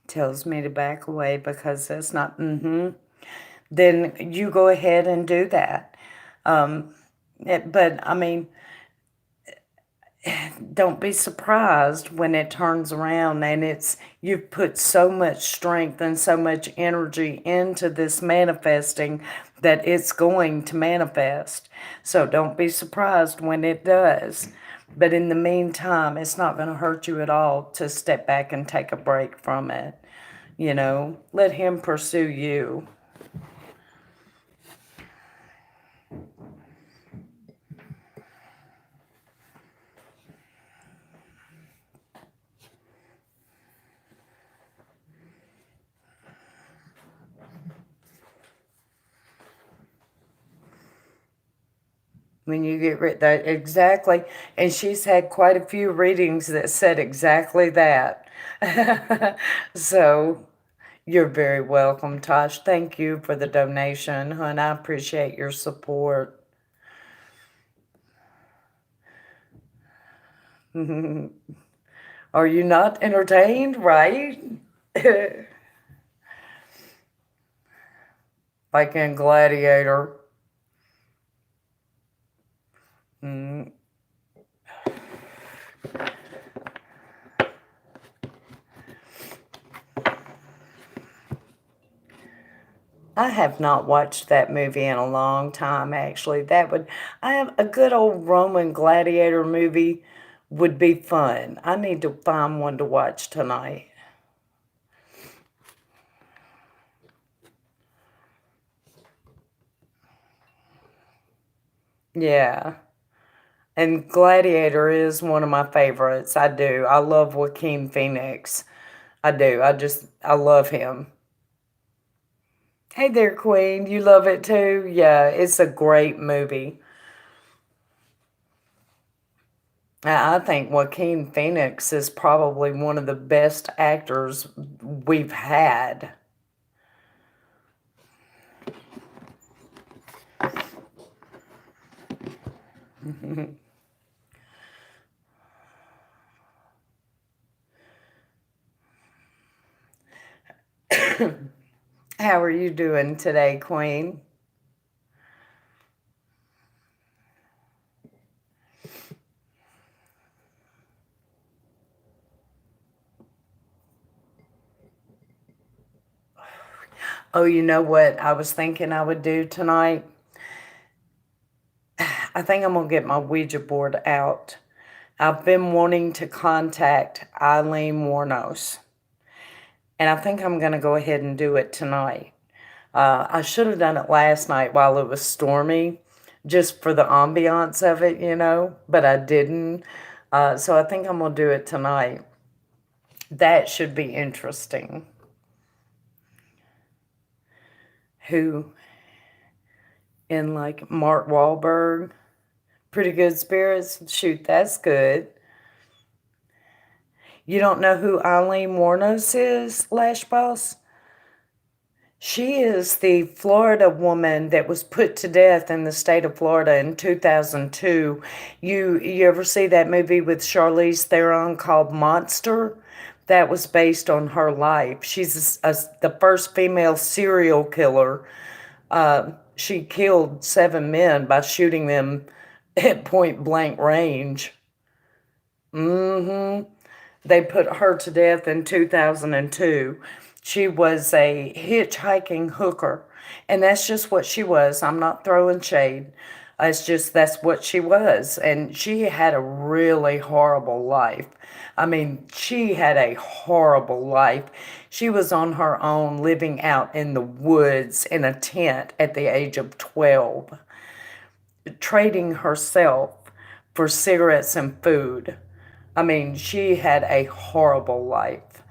A: Tells me to back away because that's not, then you go ahead and do that. But I mean, don't be surprised when it turns around and you've put so much strength and so much energy into this manifesting that it's going to manifest. So don't be surprised when it does. But in the meantime, it's not going to hurt you at all to step back and take a break from it. Let him pursue you. When you get rid that exactly, and she's had quite a few readings that said exactly that. So you're very welcome, Tosh. Thank you for the donation, hon. I appreciate your support. Are you not entertained, right? Like in Gladiator. Mm. I have not watched that movie in a long time, actually. I have a good old Roman gladiator movie would be fun. I need to find one to watch tonight. Yeah. And Gladiator is one of my favorites. I do. I love Joaquin Phoenix. I do. I love him. Hey there, Queen. You love it too? Yeah, it's a great movie. I think Joaquin Phoenix is probably one of the best actors we've had. How are you doing today, Queen? Oh, you know what I was thinking I would do tonight? I think I'm going to get my Ouija board out. I've been wanting to contact Eileen Warnos, and I think I'm going to go ahead and do it tonight. I should have done it last night while it was stormy, just for the ambiance of it, but I didn't. So I think I'm going to do it tonight. That should be interesting. Who in like Mark Wahlberg? Pretty good spirits? Shoot, that's good. You don't know who Eileen Warnos is, Lash Boss? She is the Florida woman that was put to death in the state of Florida in 2002. You ever see that movie with Charlize Theron called Monster? That was based on her life. She's the first female serial killer. She killed 7 men by shooting them at point blank range. Mm-hmm. They put her to death in 2002. She was a hitchhiking hooker, and that's just what she was. I'm not throwing shade. It's just that's what she was. And she had a really horrible life. I mean, she had a horrible life. She was on her own, living out in the woods in a tent at the age of 12, trading herself for cigarettes and food. I mean, she had a horrible life.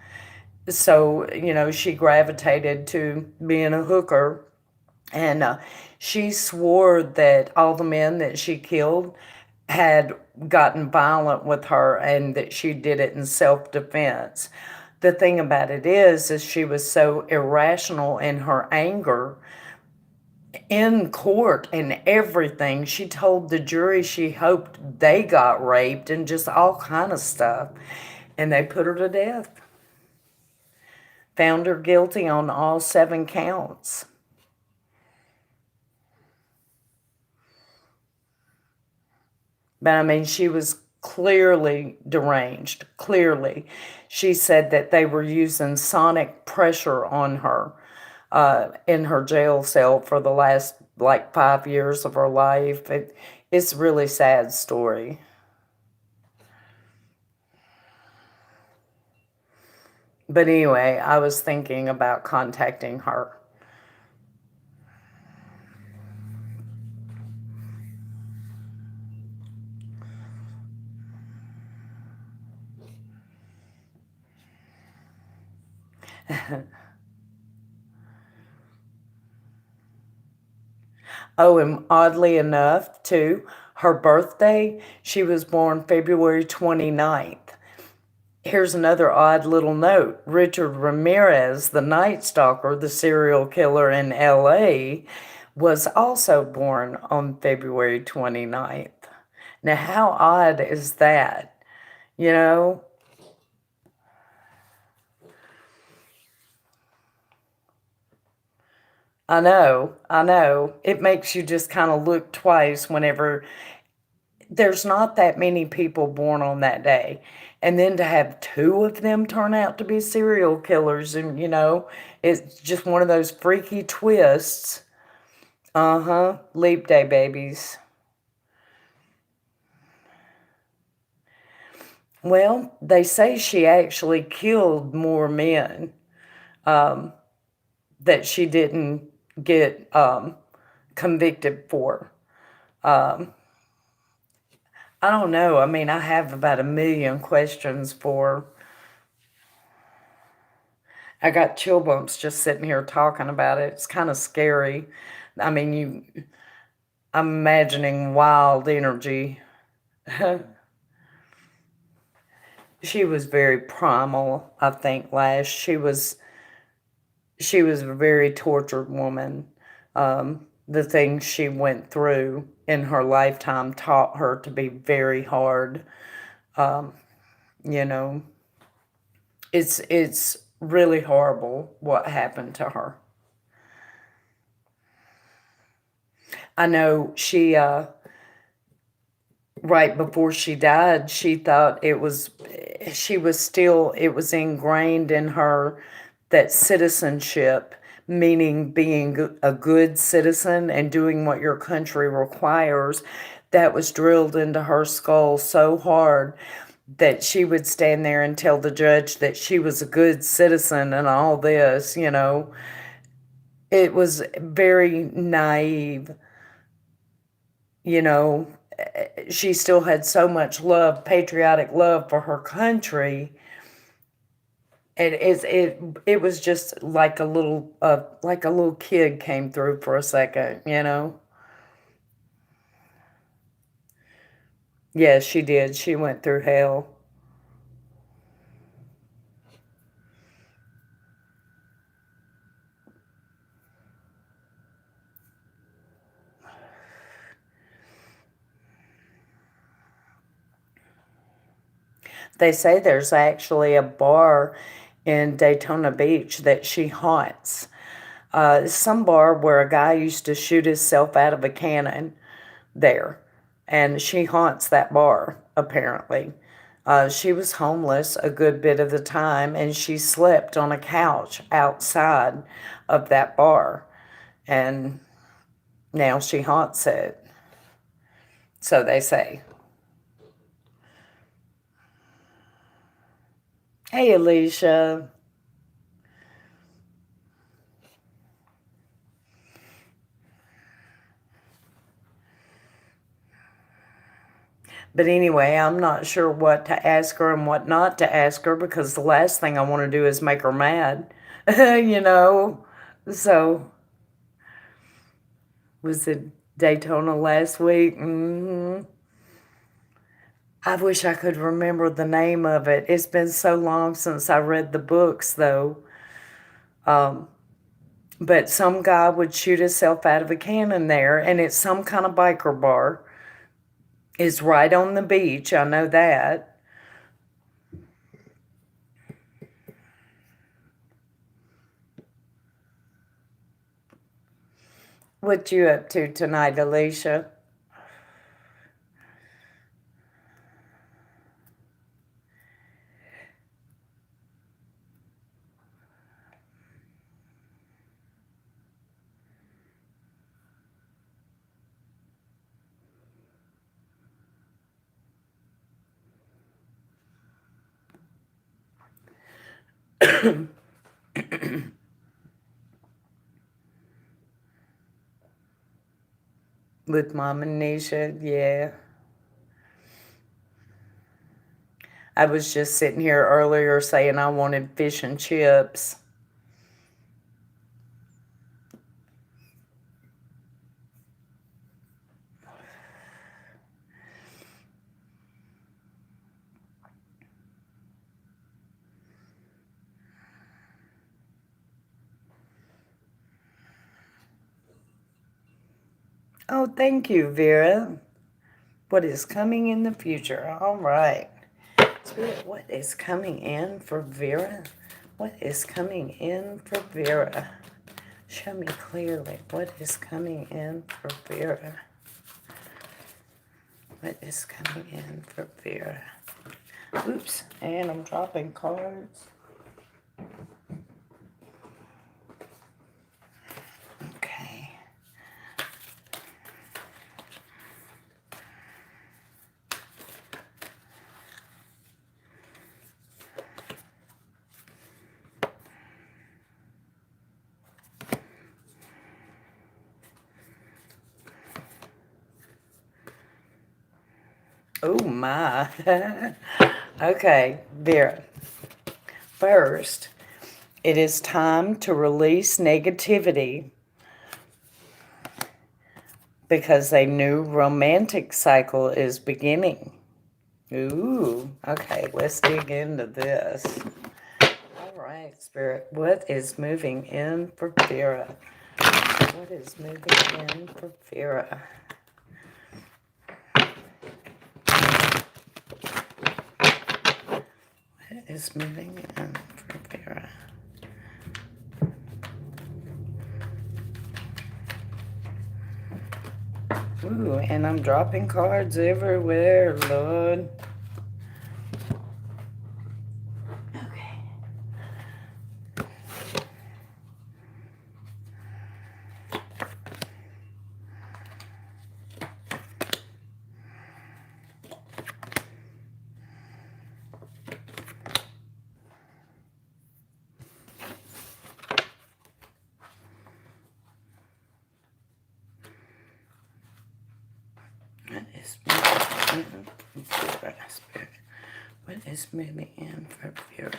A: So, she gravitated to being a hooker. And she swore that all the men that she killed had gotten violent with her and that she did it in self defense. The thing about it is she was so irrational in her anger in court and everything. She told the jury she hoped they got raped and just all kind of stuff. And they put her to death. Found her guilty on all 7 counts. But I mean, she was clearly deranged. Clearly. She said that they were using sonic pressure on her in her jail cell for the last like 5 years of her life. It's a really sad story. But anyway, I was thinking about contacting her. Oh, and oddly enough, too, her birthday, she was born February 29th. Here's another odd little note. Richard Ramirez, the Night Stalker, the serial killer in LA, was also born on February 29th. Now, how odd is that? You know, I know. It makes you just kind of look twice whenever there's not that many people born on that day. And then to have two of them turn out to be serial killers, and it's just one of those freaky twists. Uh huh. Leap day babies. Well, they say she actually killed more men that she didn't get convicted for. Um, I don't know. I mean, I have about a million questions for. I got chill bumps just sitting here talking about it. It's kind of scary. I mean, I'm imagining wild energy. she was very primal, I think, Lash. She was a very tortured woman. The things she went through in her lifetime taught her to be very hard. Um, you know, it's really horrible what happened to her. I know right before she died, she thought she was still, it was ingrained in her that citizenship, meaning being a good citizen and doing what your country requires, that was drilled into her skull so hard that she would stand there and tell the judge that she was a good citizen and all this. It was very naive, you know. She still had so much love, patriotic love for her country. It was just like a little kid came through for a second. Yes, she did. She went through hell. They say there's actually a bar in Daytona Beach that she haunts. Some bar where a guy used to shoot himself out of a cannon there. And she haunts that bar, apparently. She was homeless a good bit of the time, and she slept on a couch outside of that bar. And now she haunts it. So they say. Hey, Alicia. But anyway, I'm not sure what to ask her and what not to ask her because the last thing I want to do is make her mad. you know? So, was it Daytona last week? I wish I could remember the name of it. It's been so long since I read the books, though. Um, but some guy would shoot himself out of a cannon there, and it's some kind of biker bar. It's right on the beach. I know that. What you up to tonight, Alicia? With Mom and Nisha? Yeah. I was just sitting here earlier saying I wanted fish and chips. Oh, thank you, Vera. What is coming in the future? All right. Spirit, what is coming in for Vera? What is coming in for Vera? Show me clearly what is coming in for Vera. What is coming in for Vera? Oops, and I'm dropping cards. Okay. Oh my. Okay, Vera. First, it is time to release negativity because a new romantic cycle is beginning. Ooh, okay, let's dig into this. All right, Spirit, what is moving in for Vera? What is moving in for Vera? What is moving in for Vera? Ooh, and I'm dropping cards everywhere, Lord. Okay. What is moving in for Vera, Spirit? What is moving in for Vera?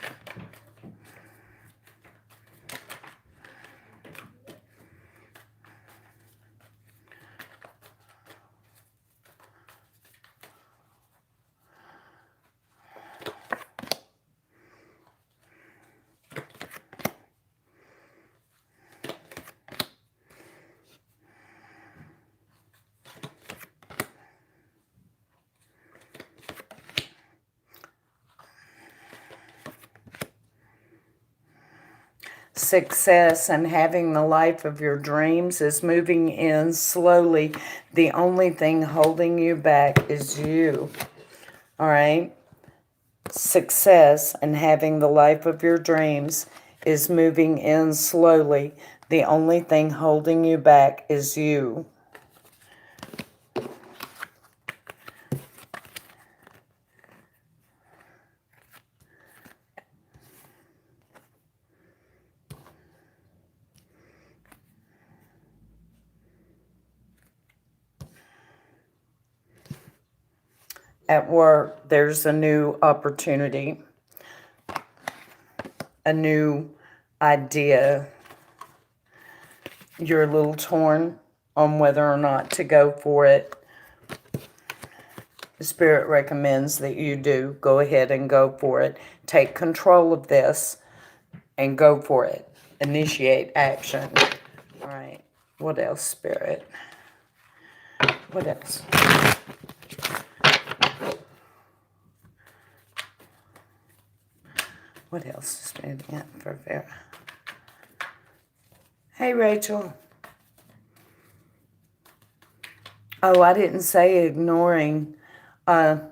A: Success and having the life of your dreams is moving in slowly. The only thing holding you back is you. All right? Success and having the life of your dreams is moving in slowly. The only thing holding you back is you. At work, there's a new opportunity, a new idea. You're a little torn on whether or not to go for it. The Spirit recommends that you do go ahead and go for it. Take control of this and go for it. Initiate action. All right. What else, Spirit? What else? What else is moving in for Vera? Hey, Rachel. Oh, I didn't say ignoring. No,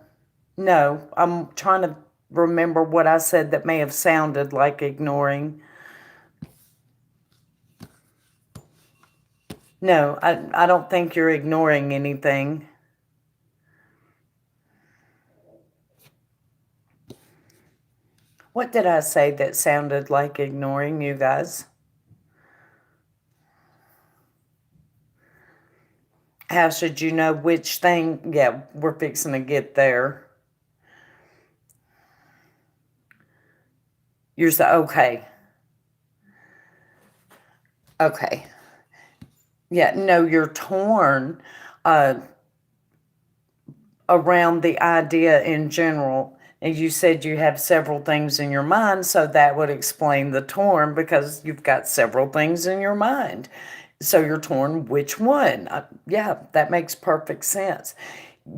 A: I'm trying to remember what I said that may have sounded like ignoring. No, I don't think you're ignoring anything. What did I say that sounded like ignoring, you guys? How should you know which thing? Yeah, we're fixing to get there. You're so, okay. Okay. Yeah, no, you're torn around the idea in general. And you said you have several things in your mind, so that would explain the torn because you've got several things in your mind. So you're torn which one? Yeah, that makes perfect sense.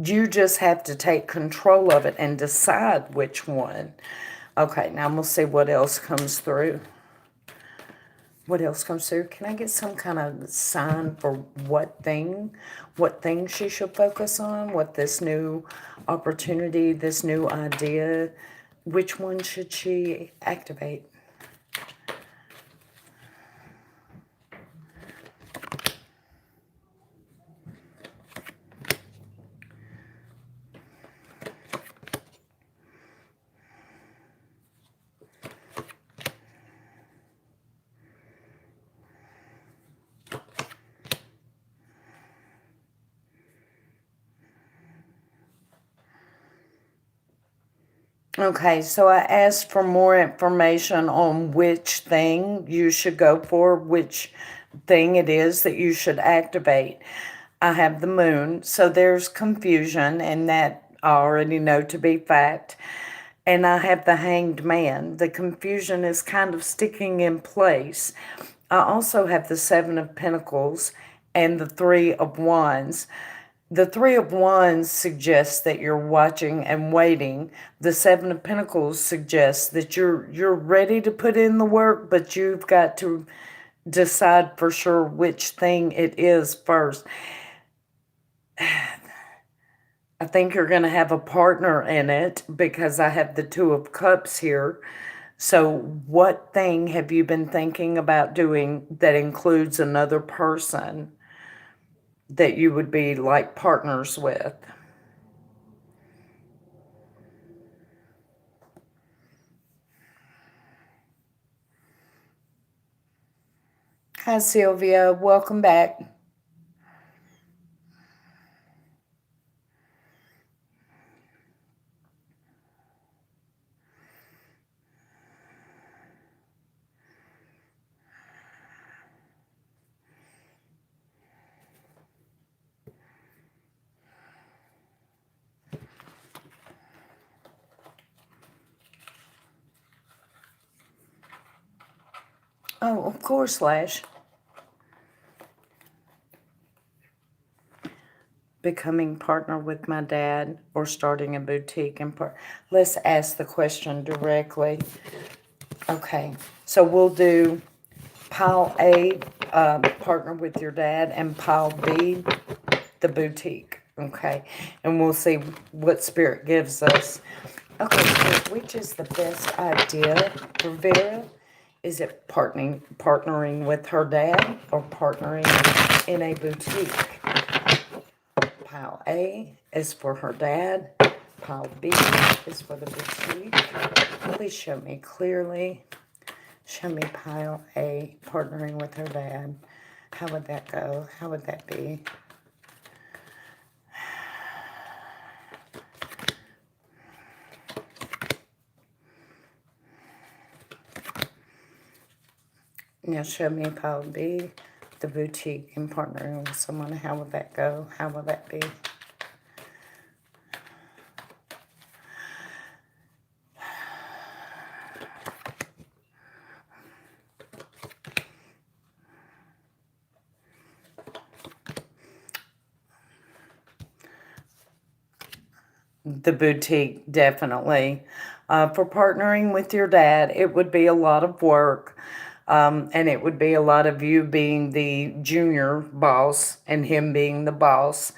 A: You just have to take control of it and decide which one. Okay, now we'll see what else comes through. What else comes through? Can I get some kind of sign for what thing she should focus on? What this new opportunity, this new idea, which one should she activate? Okay, so I asked for more information on which thing you should go for, which thing it is that you should activate. I have the moon, so there's confusion, and that I already know to be fact. And I have the Hanged Man. The confusion is kind of sticking in place. I also have the Seven of Pentacles and the Three of Wands. The Three of Wands suggests that you're watching and waiting. The Seven of Pentacles suggests that you're ready to put in the work, but you've got to decide for sure which thing it is first. I think you're going to have a partner in it because I have the Two of Cups here. So what thing have you been thinking about doing that includes another person that you would be like partners with? Hi, Sylvia. Welcome back. Oh, of course, Lash. Becoming partner with my dad or starting a boutique and let's ask the question directly. Okay, so we'll do pile A, partner with your dad, and pile B, the boutique. Okay, and we'll see what spirit gives us. Okay, so which is the best idea for Vera? Is it partnering with her dad or partnering in a boutique? Pile A is for her dad. Pile B is for the boutique. Please show me clearly. Show me pile A, partnering with her dad. How would that go? How would that be? Now show me pile B, the boutique, and partnering with someone. How would that go? How will that be? The boutique, definitely. For partnering with your dad, it would be a lot of work. And it would be a lot of you being the junior boss and him being the boss.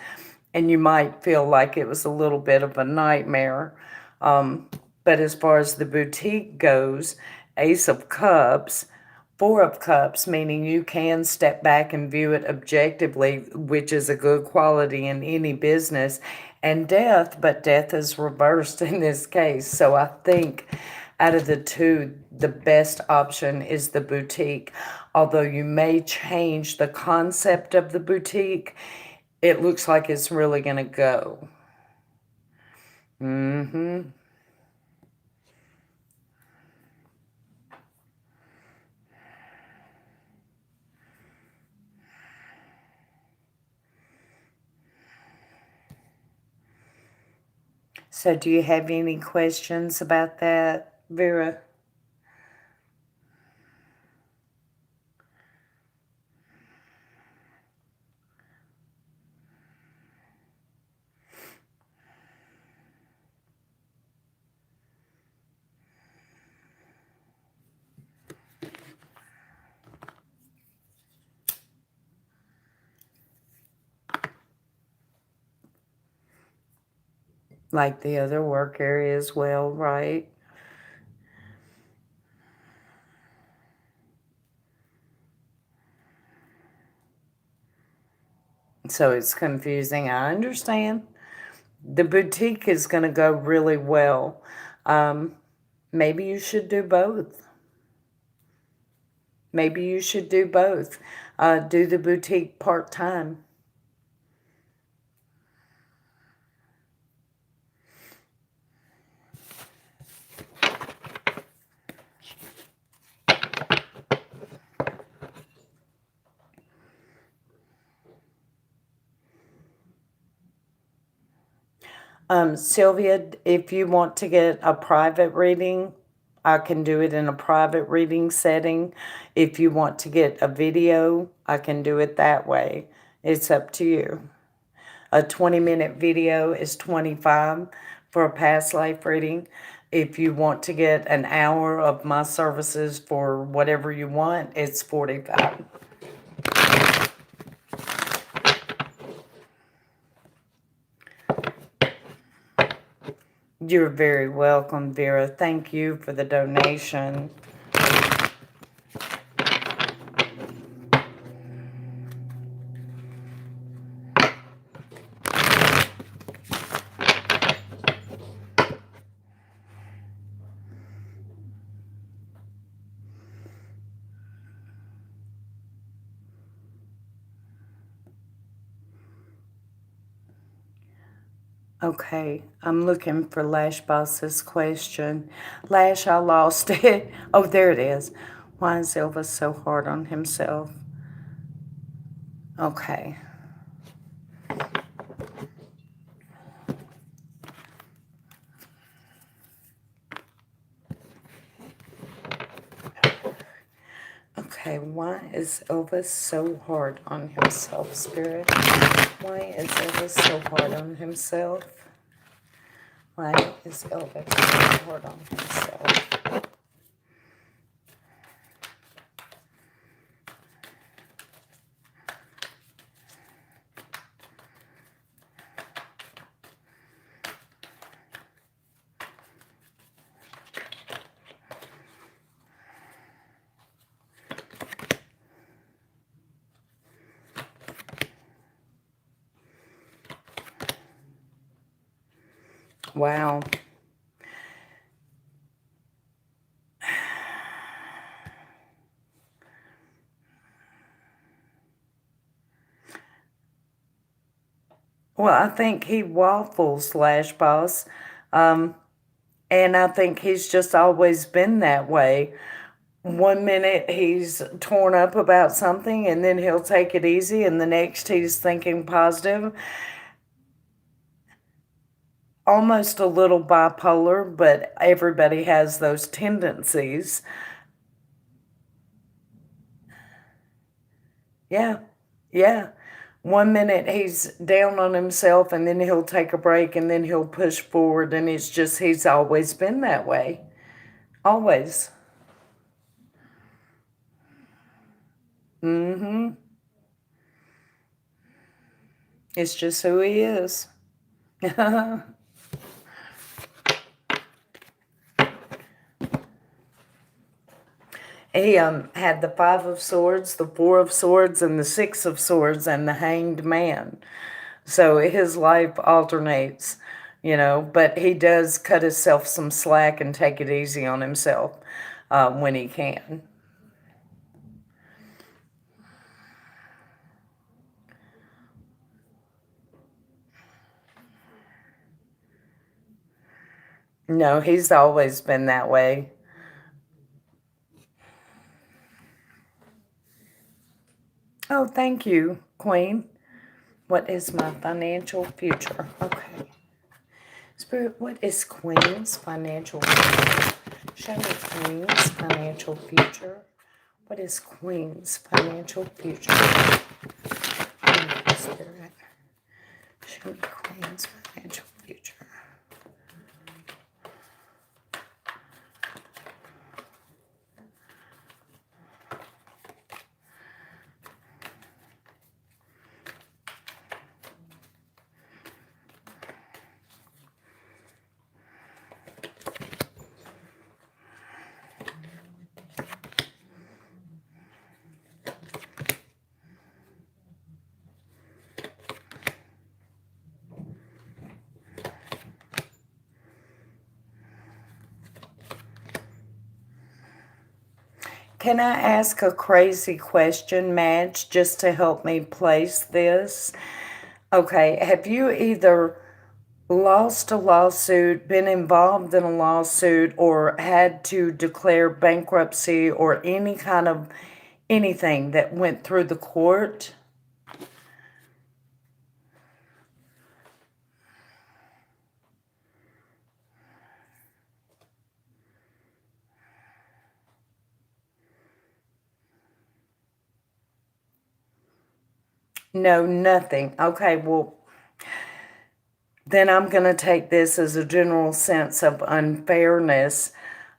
A: And you might feel like it was a little bit of a nightmare. But as far as the boutique goes, Ace of Cups, Four of Cups, meaning you can step back and view it objectively, which is a good quality in any business, and Death, but Death is reversed in this case. So I think out of the two, the best option is the boutique. Although you may change the concept of the boutique, it looks like it's really going to go. Mm-hmm. So do you have any questions about that, Vera? Like the other work area as well, right? So it's confusing. I understand. The boutique is going to go really well. Um, maybe you should do both. Maybe you should do both. Do the boutique part time. Sylvia, if you want to get a private reading, I can do it in a private reading setting. If you want to get a video, I can do it that way. It's up to you. A 20-minute video is 25 for a past life reading. If you want to get an hour of my services for whatever you want, it's 45. You're very welcome, Vera. Thank you for the donation. Okay, I'm looking for Lash Boss's question. Lash, I lost it. Oh, there it is. Why is Elvis so hard on himself? Okay. Okay, why is Elvis so hard on himself, Spirit? Why is Elvis so hard on himself? Why is Elvis so hard on himself? Wow. Well, I think he waffles, Lash Boss. And I think he's just always been that way. One minute he's torn up about something and then he'll take it easy, and the next he's thinking positive. Almost a little bipolar, but everybody has those tendencies. Yeah, yeah. One minute he's down on himself and then he'll take a break and then he'll push forward, and it's just he's always been that way. Always. Mm-hmm. It's just who he is. He had the Five of Swords, the Four of Swords, and the Six of Swords, and the Hanged Man. So his life alternates, but he does cut himself some slack and take it easy on himself when he can. No, he's always been that way. Oh, thank you, Queen. What is my financial future? Okay. Spirit, what is Queen's financial future? Show me Queen's financial future. What is Queen's financial future? Spirit, show me Queen's financial future. Can I ask a crazy question, Madge, just to help me place this? Okay, have you either lost a lawsuit, been involved in a lawsuit, or had to declare bankruptcy, or any kind of anything that went through the court? No, nothing. Okay, well, then I'm going to take this as a general sense of unfairness,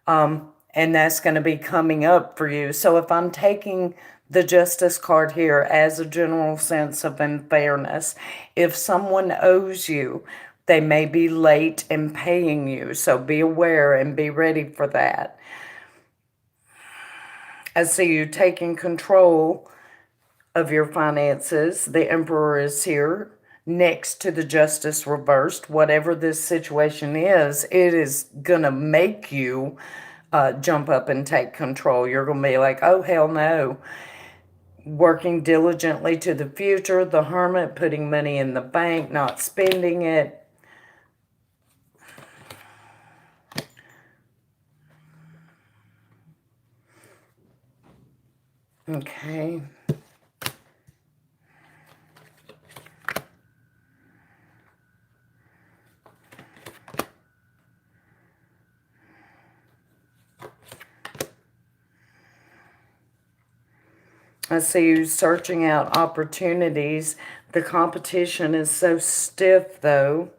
A: and that's going to be coming up for you. So if I'm taking the justice card here as a general sense of unfairness, if someone owes you, they may be late in paying you. So be aware and be ready for that. I see you taking control of your finances. The Emperor is here next to the Justice reversed. Whatever this situation is, it is going to make you jump up and take control. You're going to be like, oh, hell no. Working diligently to the future, the Hermit, putting money in the bank, not spending it. Okay. I see you searching out opportunities. The competition is so stiff, though.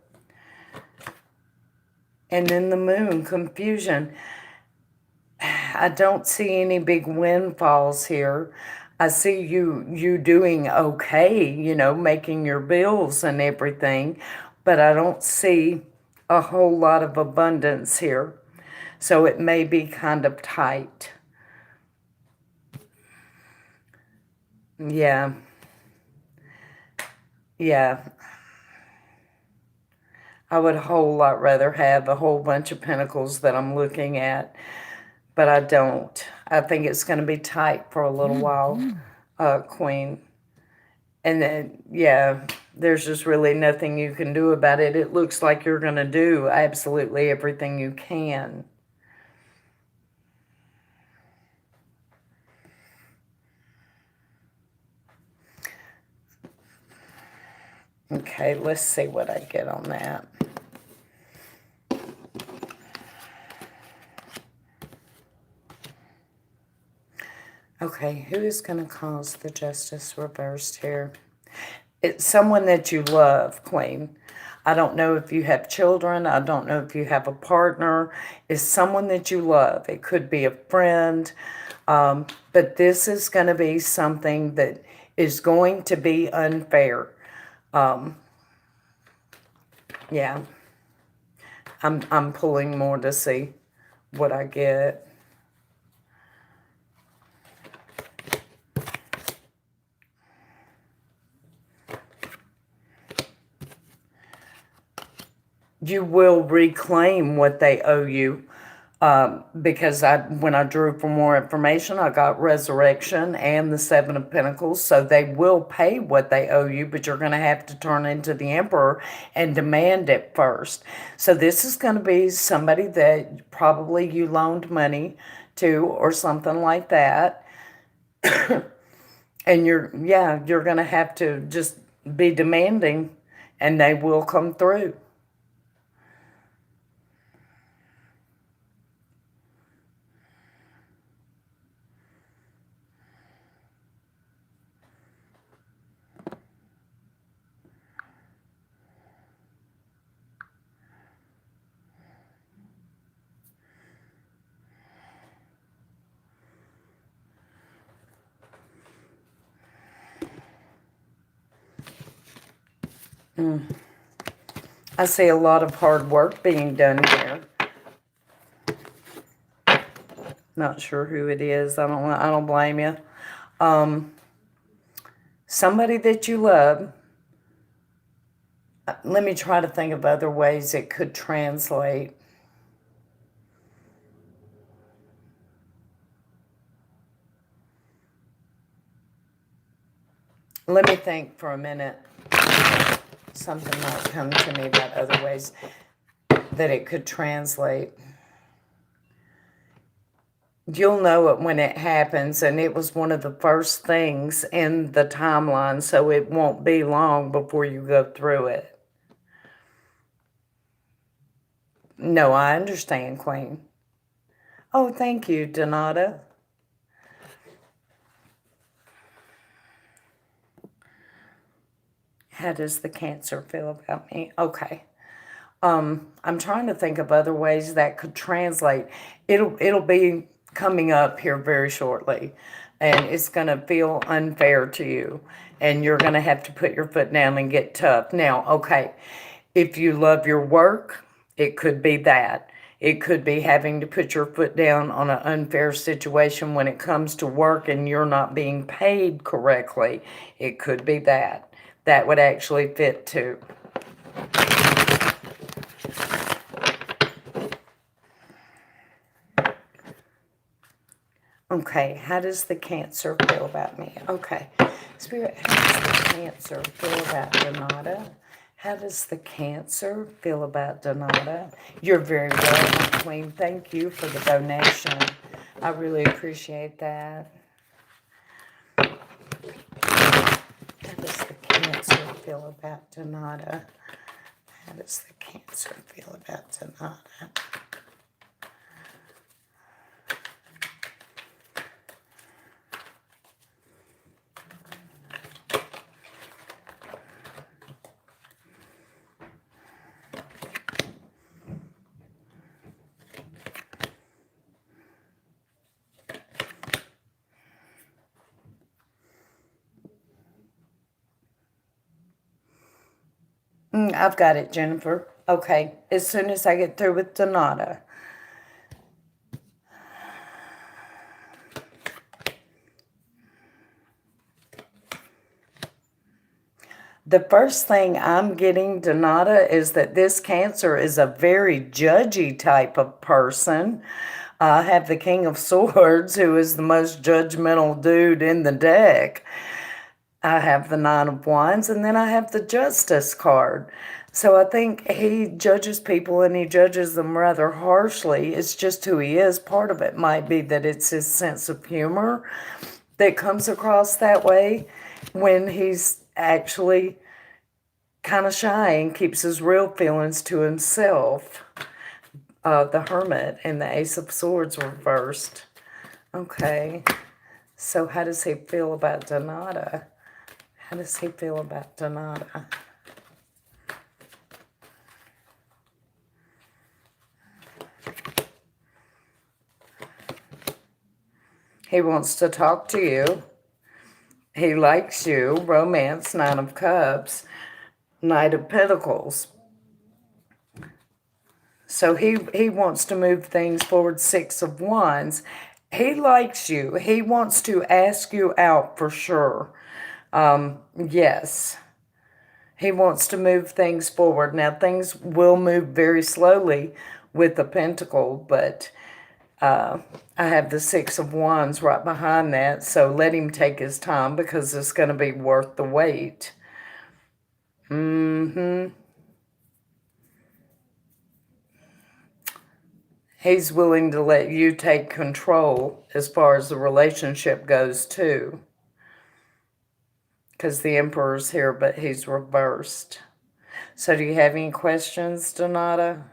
A: And then the Moon, confusion. I don't see any big windfalls here. I see you doing okay, making your bills and everything, but I don't see a whole lot of abundance here. So it may be kind of tight. Yeah. Yeah. I would a whole lot rather have a whole bunch of pentacles that I'm looking at, but I don't. I think it's going to be tight for a little while, Queen. And then, yeah, there's just really nothing you can do about it. It looks like you're going to do absolutely everything you can. Okay, let's see what I get on that. Okay, who is going to cause the Justice reversed here? It's someone that you love, Queen. I don't know if you have children. I don't know if you have a partner. It's someone that you love. It could be a friend. But this is going to be something that is going to be unfair. Yeah. I'm pulling more to see what I get. You will reclaim what they owe you. Because when I drew for more information, I got Resurrection and the Seven of Pentacles. So they will pay what they owe you, but you're going to have to turn into the Emperor and demand it first. So this is going to be somebody that probably you loaned money to or something like that. And you're going to have to just be demanding, and they will come through. I see a lot of hard work being done here. Not sure who it is. I don't blame you. Somebody that you love. Let me try to think of other ways it could translate. Let me think for a minute. Something might come to me about other ways that it could translate. You'll know it when it happens, and it was one of the first things in the timeline, so it won't be long before you go through it. No, I understand, Queen. Oh, thank you, Donata. How does the Cancer feel about me? Okay. I'm trying to think of other ways that could translate. It'll be coming up here very shortly, and it's going to feel unfair to you, and you're going to have to put your foot down and get tough. Now, okay, if you love your work, it could be that. It could be having to put your foot down on an unfair situation when it comes to work and you're not being paid correctly. It could be that. That would actually fit too. Okay, how does the Cancer feel about me? Okay, Spirit, how does the Cancer feel about Donata? How does the Cancer feel about Donata? You're very welcome, Queen. Thank you for the donation. I really appreciate that. How does the Cancer feel about Donata? How does the Cancer feel about Donata? I've got it, Jennifer. Okay, as soon as I get through with Donata. The first thing I'm getting, Donata, is that this Cancer is a very judgy type of person. I have the King of Swords, who is the most judgmental dude in the deck. I have the Nine of Wands, and then I have the Justice card. So I think he judges people and he judges them rather harshly. It's just who he is. Part of it might be that it's his sense of humor that comes across that way when he's actually kind of shy and keeps his real feelings to himself. The Hermit and the Ace of Swords reversed. Okay, so how does he feel about Donata? How does he feel about Donata? He wants to talk to you. He likes you. Romance, Nine of Cups, Knight of Pentacles. So he wants to move things forward, Six of Wands. He likes you. He wants to ask you out for sure. Yes. He wants to move things forward. Now, things will move very slowly with the Pentacle, but I have the Six of Wands right behind that, so let him take his time because it's going to be worth the wait. He's willing to let you take control as far as the relationship goes, too. Because the Emperor's here, but he's reversed. So do you have any questions, Donata?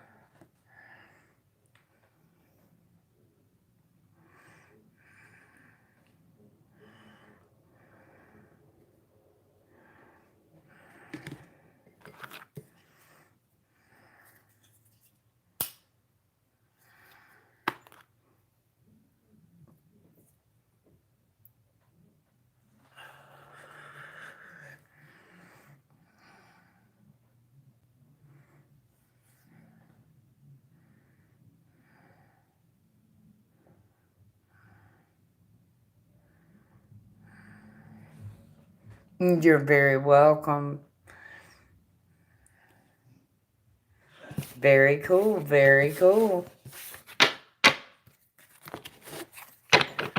A: You're very welcome. Very cool, very cool.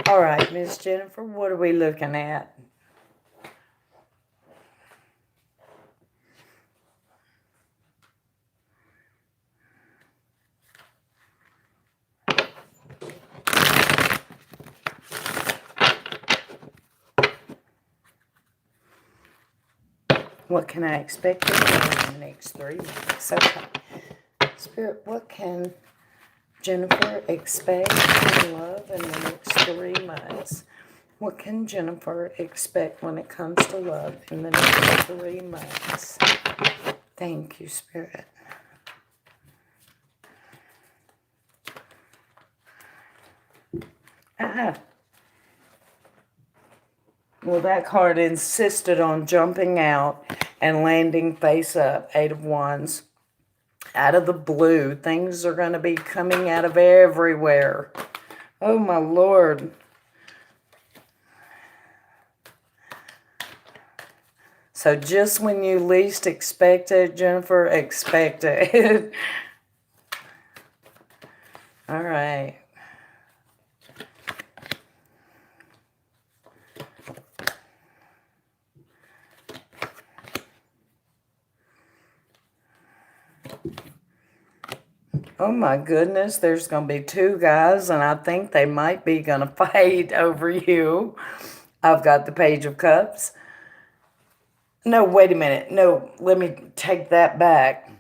A: All right, Miss Jennifer, what are we looking at? What can I expect in the next 3 months? Okay. Spirit, what can Jennifer expect in love in the next 3 months? What can Jennifer expect when it comes to love in the next 3 months? Thank you, Spirit. Ah. Well, that card insisted on jumping out and landing face up. 8 of Wands. Out of the blue. Things are going to be coming out of everywhere. Oh, my Lord. So just when you least expect it, Jennifer, expect it. All right. Oh my goodness, there's going to be 2 guys, and I think they might be going to fight over you. I've got the Page of Cups. No, wait a minute. No, let me take that back.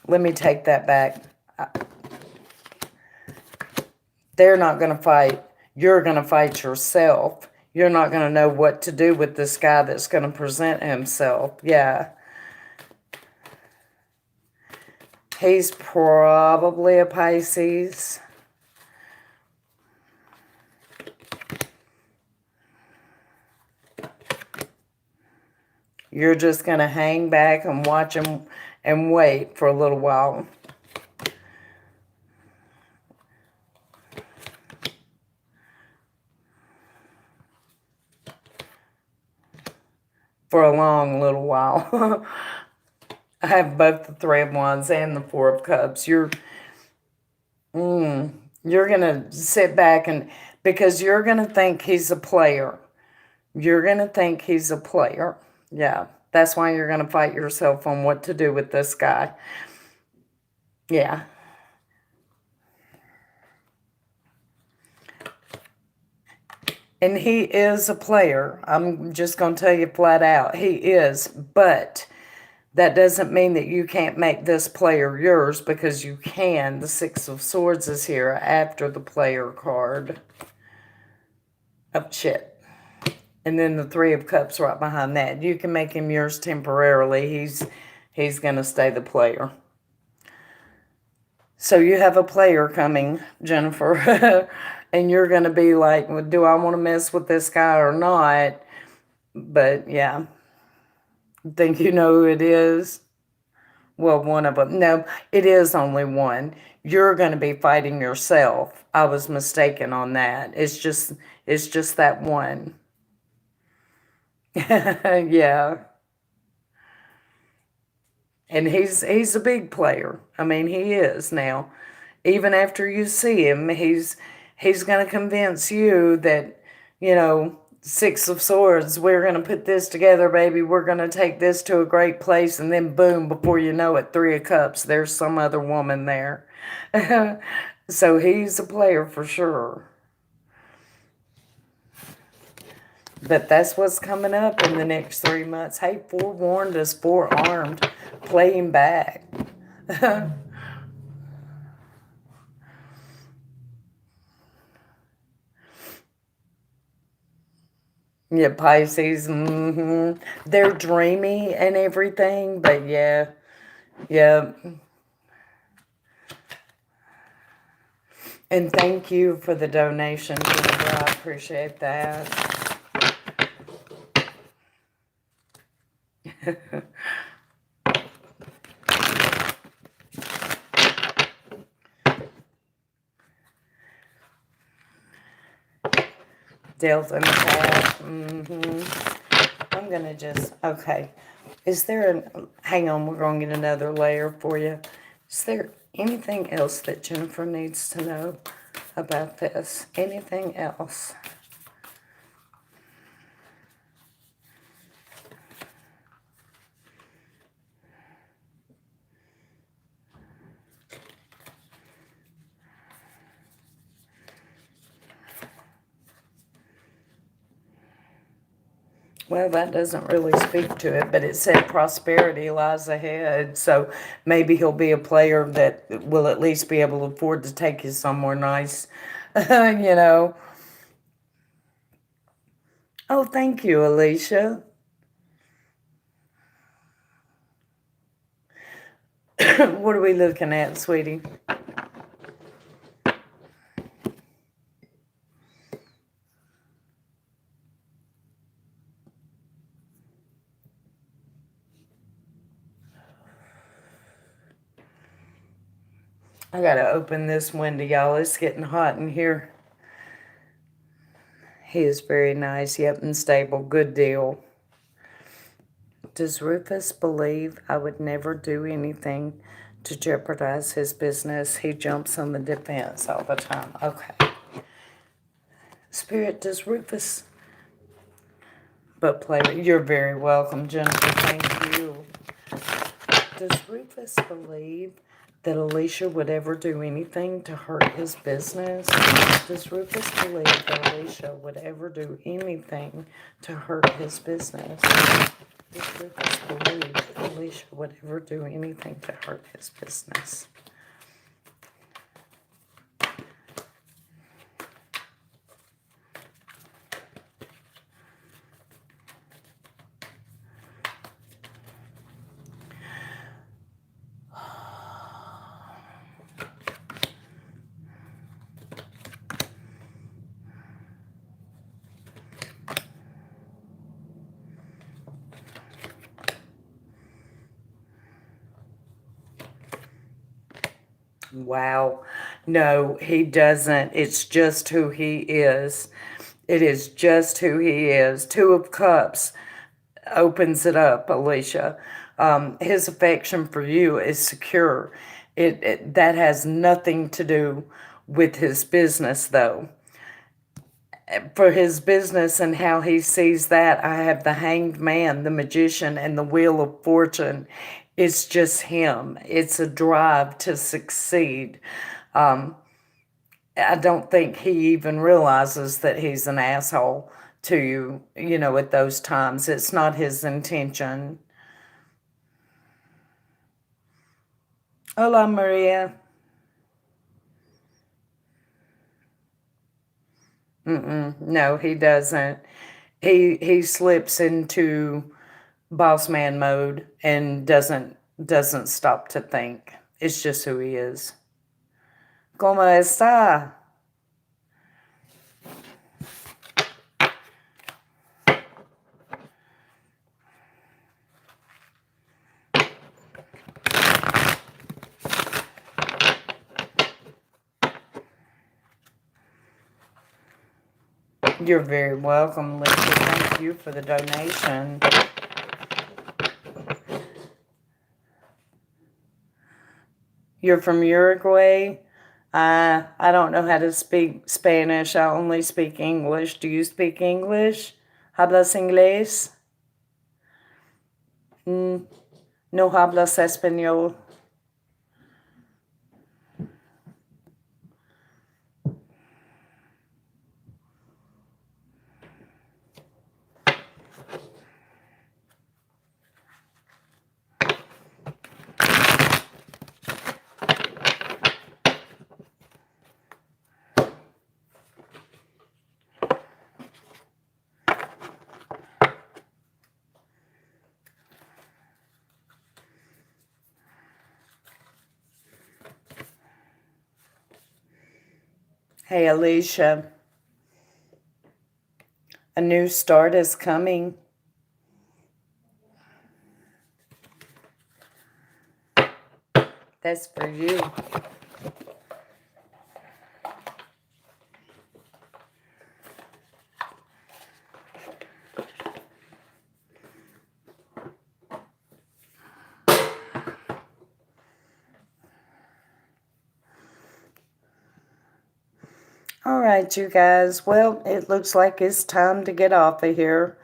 A: Let me take that back. They're not going to fight. You're going to fight yourself. You're not going to know what to do with this guy that's going to present himself. Yeah. He's probably a Pisces. You're just going to hang back and watch him and wait for a little while. For a long little while. I have both the 3 of Wands and the 4 of Cups. You're going to sit back and, because you're going to think he's a player. You're going to think he's a player. Yeah. That's why you're going to fight yourself on what to do with this guy. Yeah. And he is a player. I'm just going to tell you flat out. He is. But that doesn't mean that you can't make this player yours, because you can. The 6 of Swords is here after the player card. Oh, shit. And then the 3 of Cups right behind that. You can make him yours temporarily. He's going to stay the player. So you have a player coming, Jennifer. And you're going to be like, well, do I want to mess with this guy or not? But, yeah. Think you know who it is? Well, one of them. No, it is only one. You're going to be fighting yourself. I was mistaken on that. It's just that one. Yeah. And he's a big player. I mean, he is now. Even after you see him, he's going to convince you that, 6 of Swords, we're going to put this together, baby. We're going to take this to a great place. And then boom, before you know it, 3 of Cups, there's some other woman there. So he's a player for sure. But that's what's coming up in the next 3 months. Hey, forewarned is forearmed. Playing back. Yeah, Pisces. They're dreamy and everything, but yeah. And thank you for the donation, Jennifer. I appreciate that. Delta and Cat. I'm going to just, okay. Is there hang on, we're going to get another layer for you. Is there anything else that Jennifer needs to know about this? Anything else? Well, that doesn't really speak to it, but it said prosperity lies ahead. So maybe he'll be a player that will at least be able to afford to take you somewhere nice. you know. Oh, thank you, Alicia. What are we looking at, sweetie? I gotta open this window, y'all. It's getting hot in here. He is very nice, yep, and stable. Good deal. Does Rufus believe I would never do anything to jeopardize his business? He jumps on the defense all the time. Okay. Spirit, does Rufus... But play... You're very welcome, Jennifer. Thank you. Does Rufus believe that Alicia would ever do anything to hurt his business? Does Rufus believe that Alicia would ever do anything to hurt his business? Does Rufus believe that Alicia would ever do anything to hurt his business? Wow. No, he doesn't. It's just who he is. It is just who he is. Two of Cups opens it up, Alicia. His affection for you is secure. That has nothing to do with his business, though. For his business and how he sees that, I have the Hanged Man, the Magician, and the Wheel of Fortune. It's just him. It's a drive to succeed. Um, I don't think he even realizes that he's an asshole to you, at those times. It's not his intention. Hola, Maria. No, he doesn't. He slips into boss man mode and doesn't stop to think. It's just who he is. ¿Cómo está? You're very welcome, Lisa. Thank you for the donation. You're from Uruguay? I don't know how to speak Spanish. I only speak English. Do you speak English? ¿Hablas inglés? No hablas español. Hey, Alicia. A new start is coming. That's for you. All right, you guys. Well, it looks like it's time to get off of here.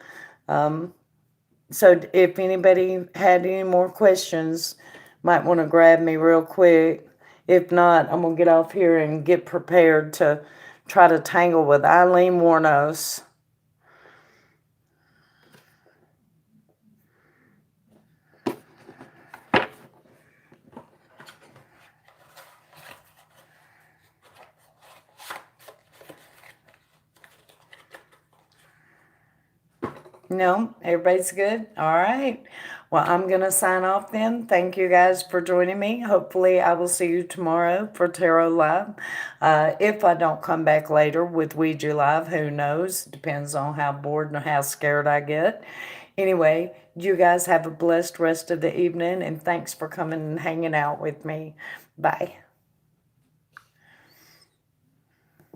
A: So if anybody had any more questions, might want to grab me real quick. If not, I'm going to get off here and get prepared to try to tangle with Eileen Warnos. No, everybody's good. All right. Well, I'm going to sign off then. Thank you guys for joining me. Hopefully, I will see you tomorrow for Tarot Live. If I don't come back later with Ouija Live, who knows? Depends on how bored and how scared I get. Anyway, you guys have a blessed rest of the evening, and thanks for coming and hanging out with me. Bye.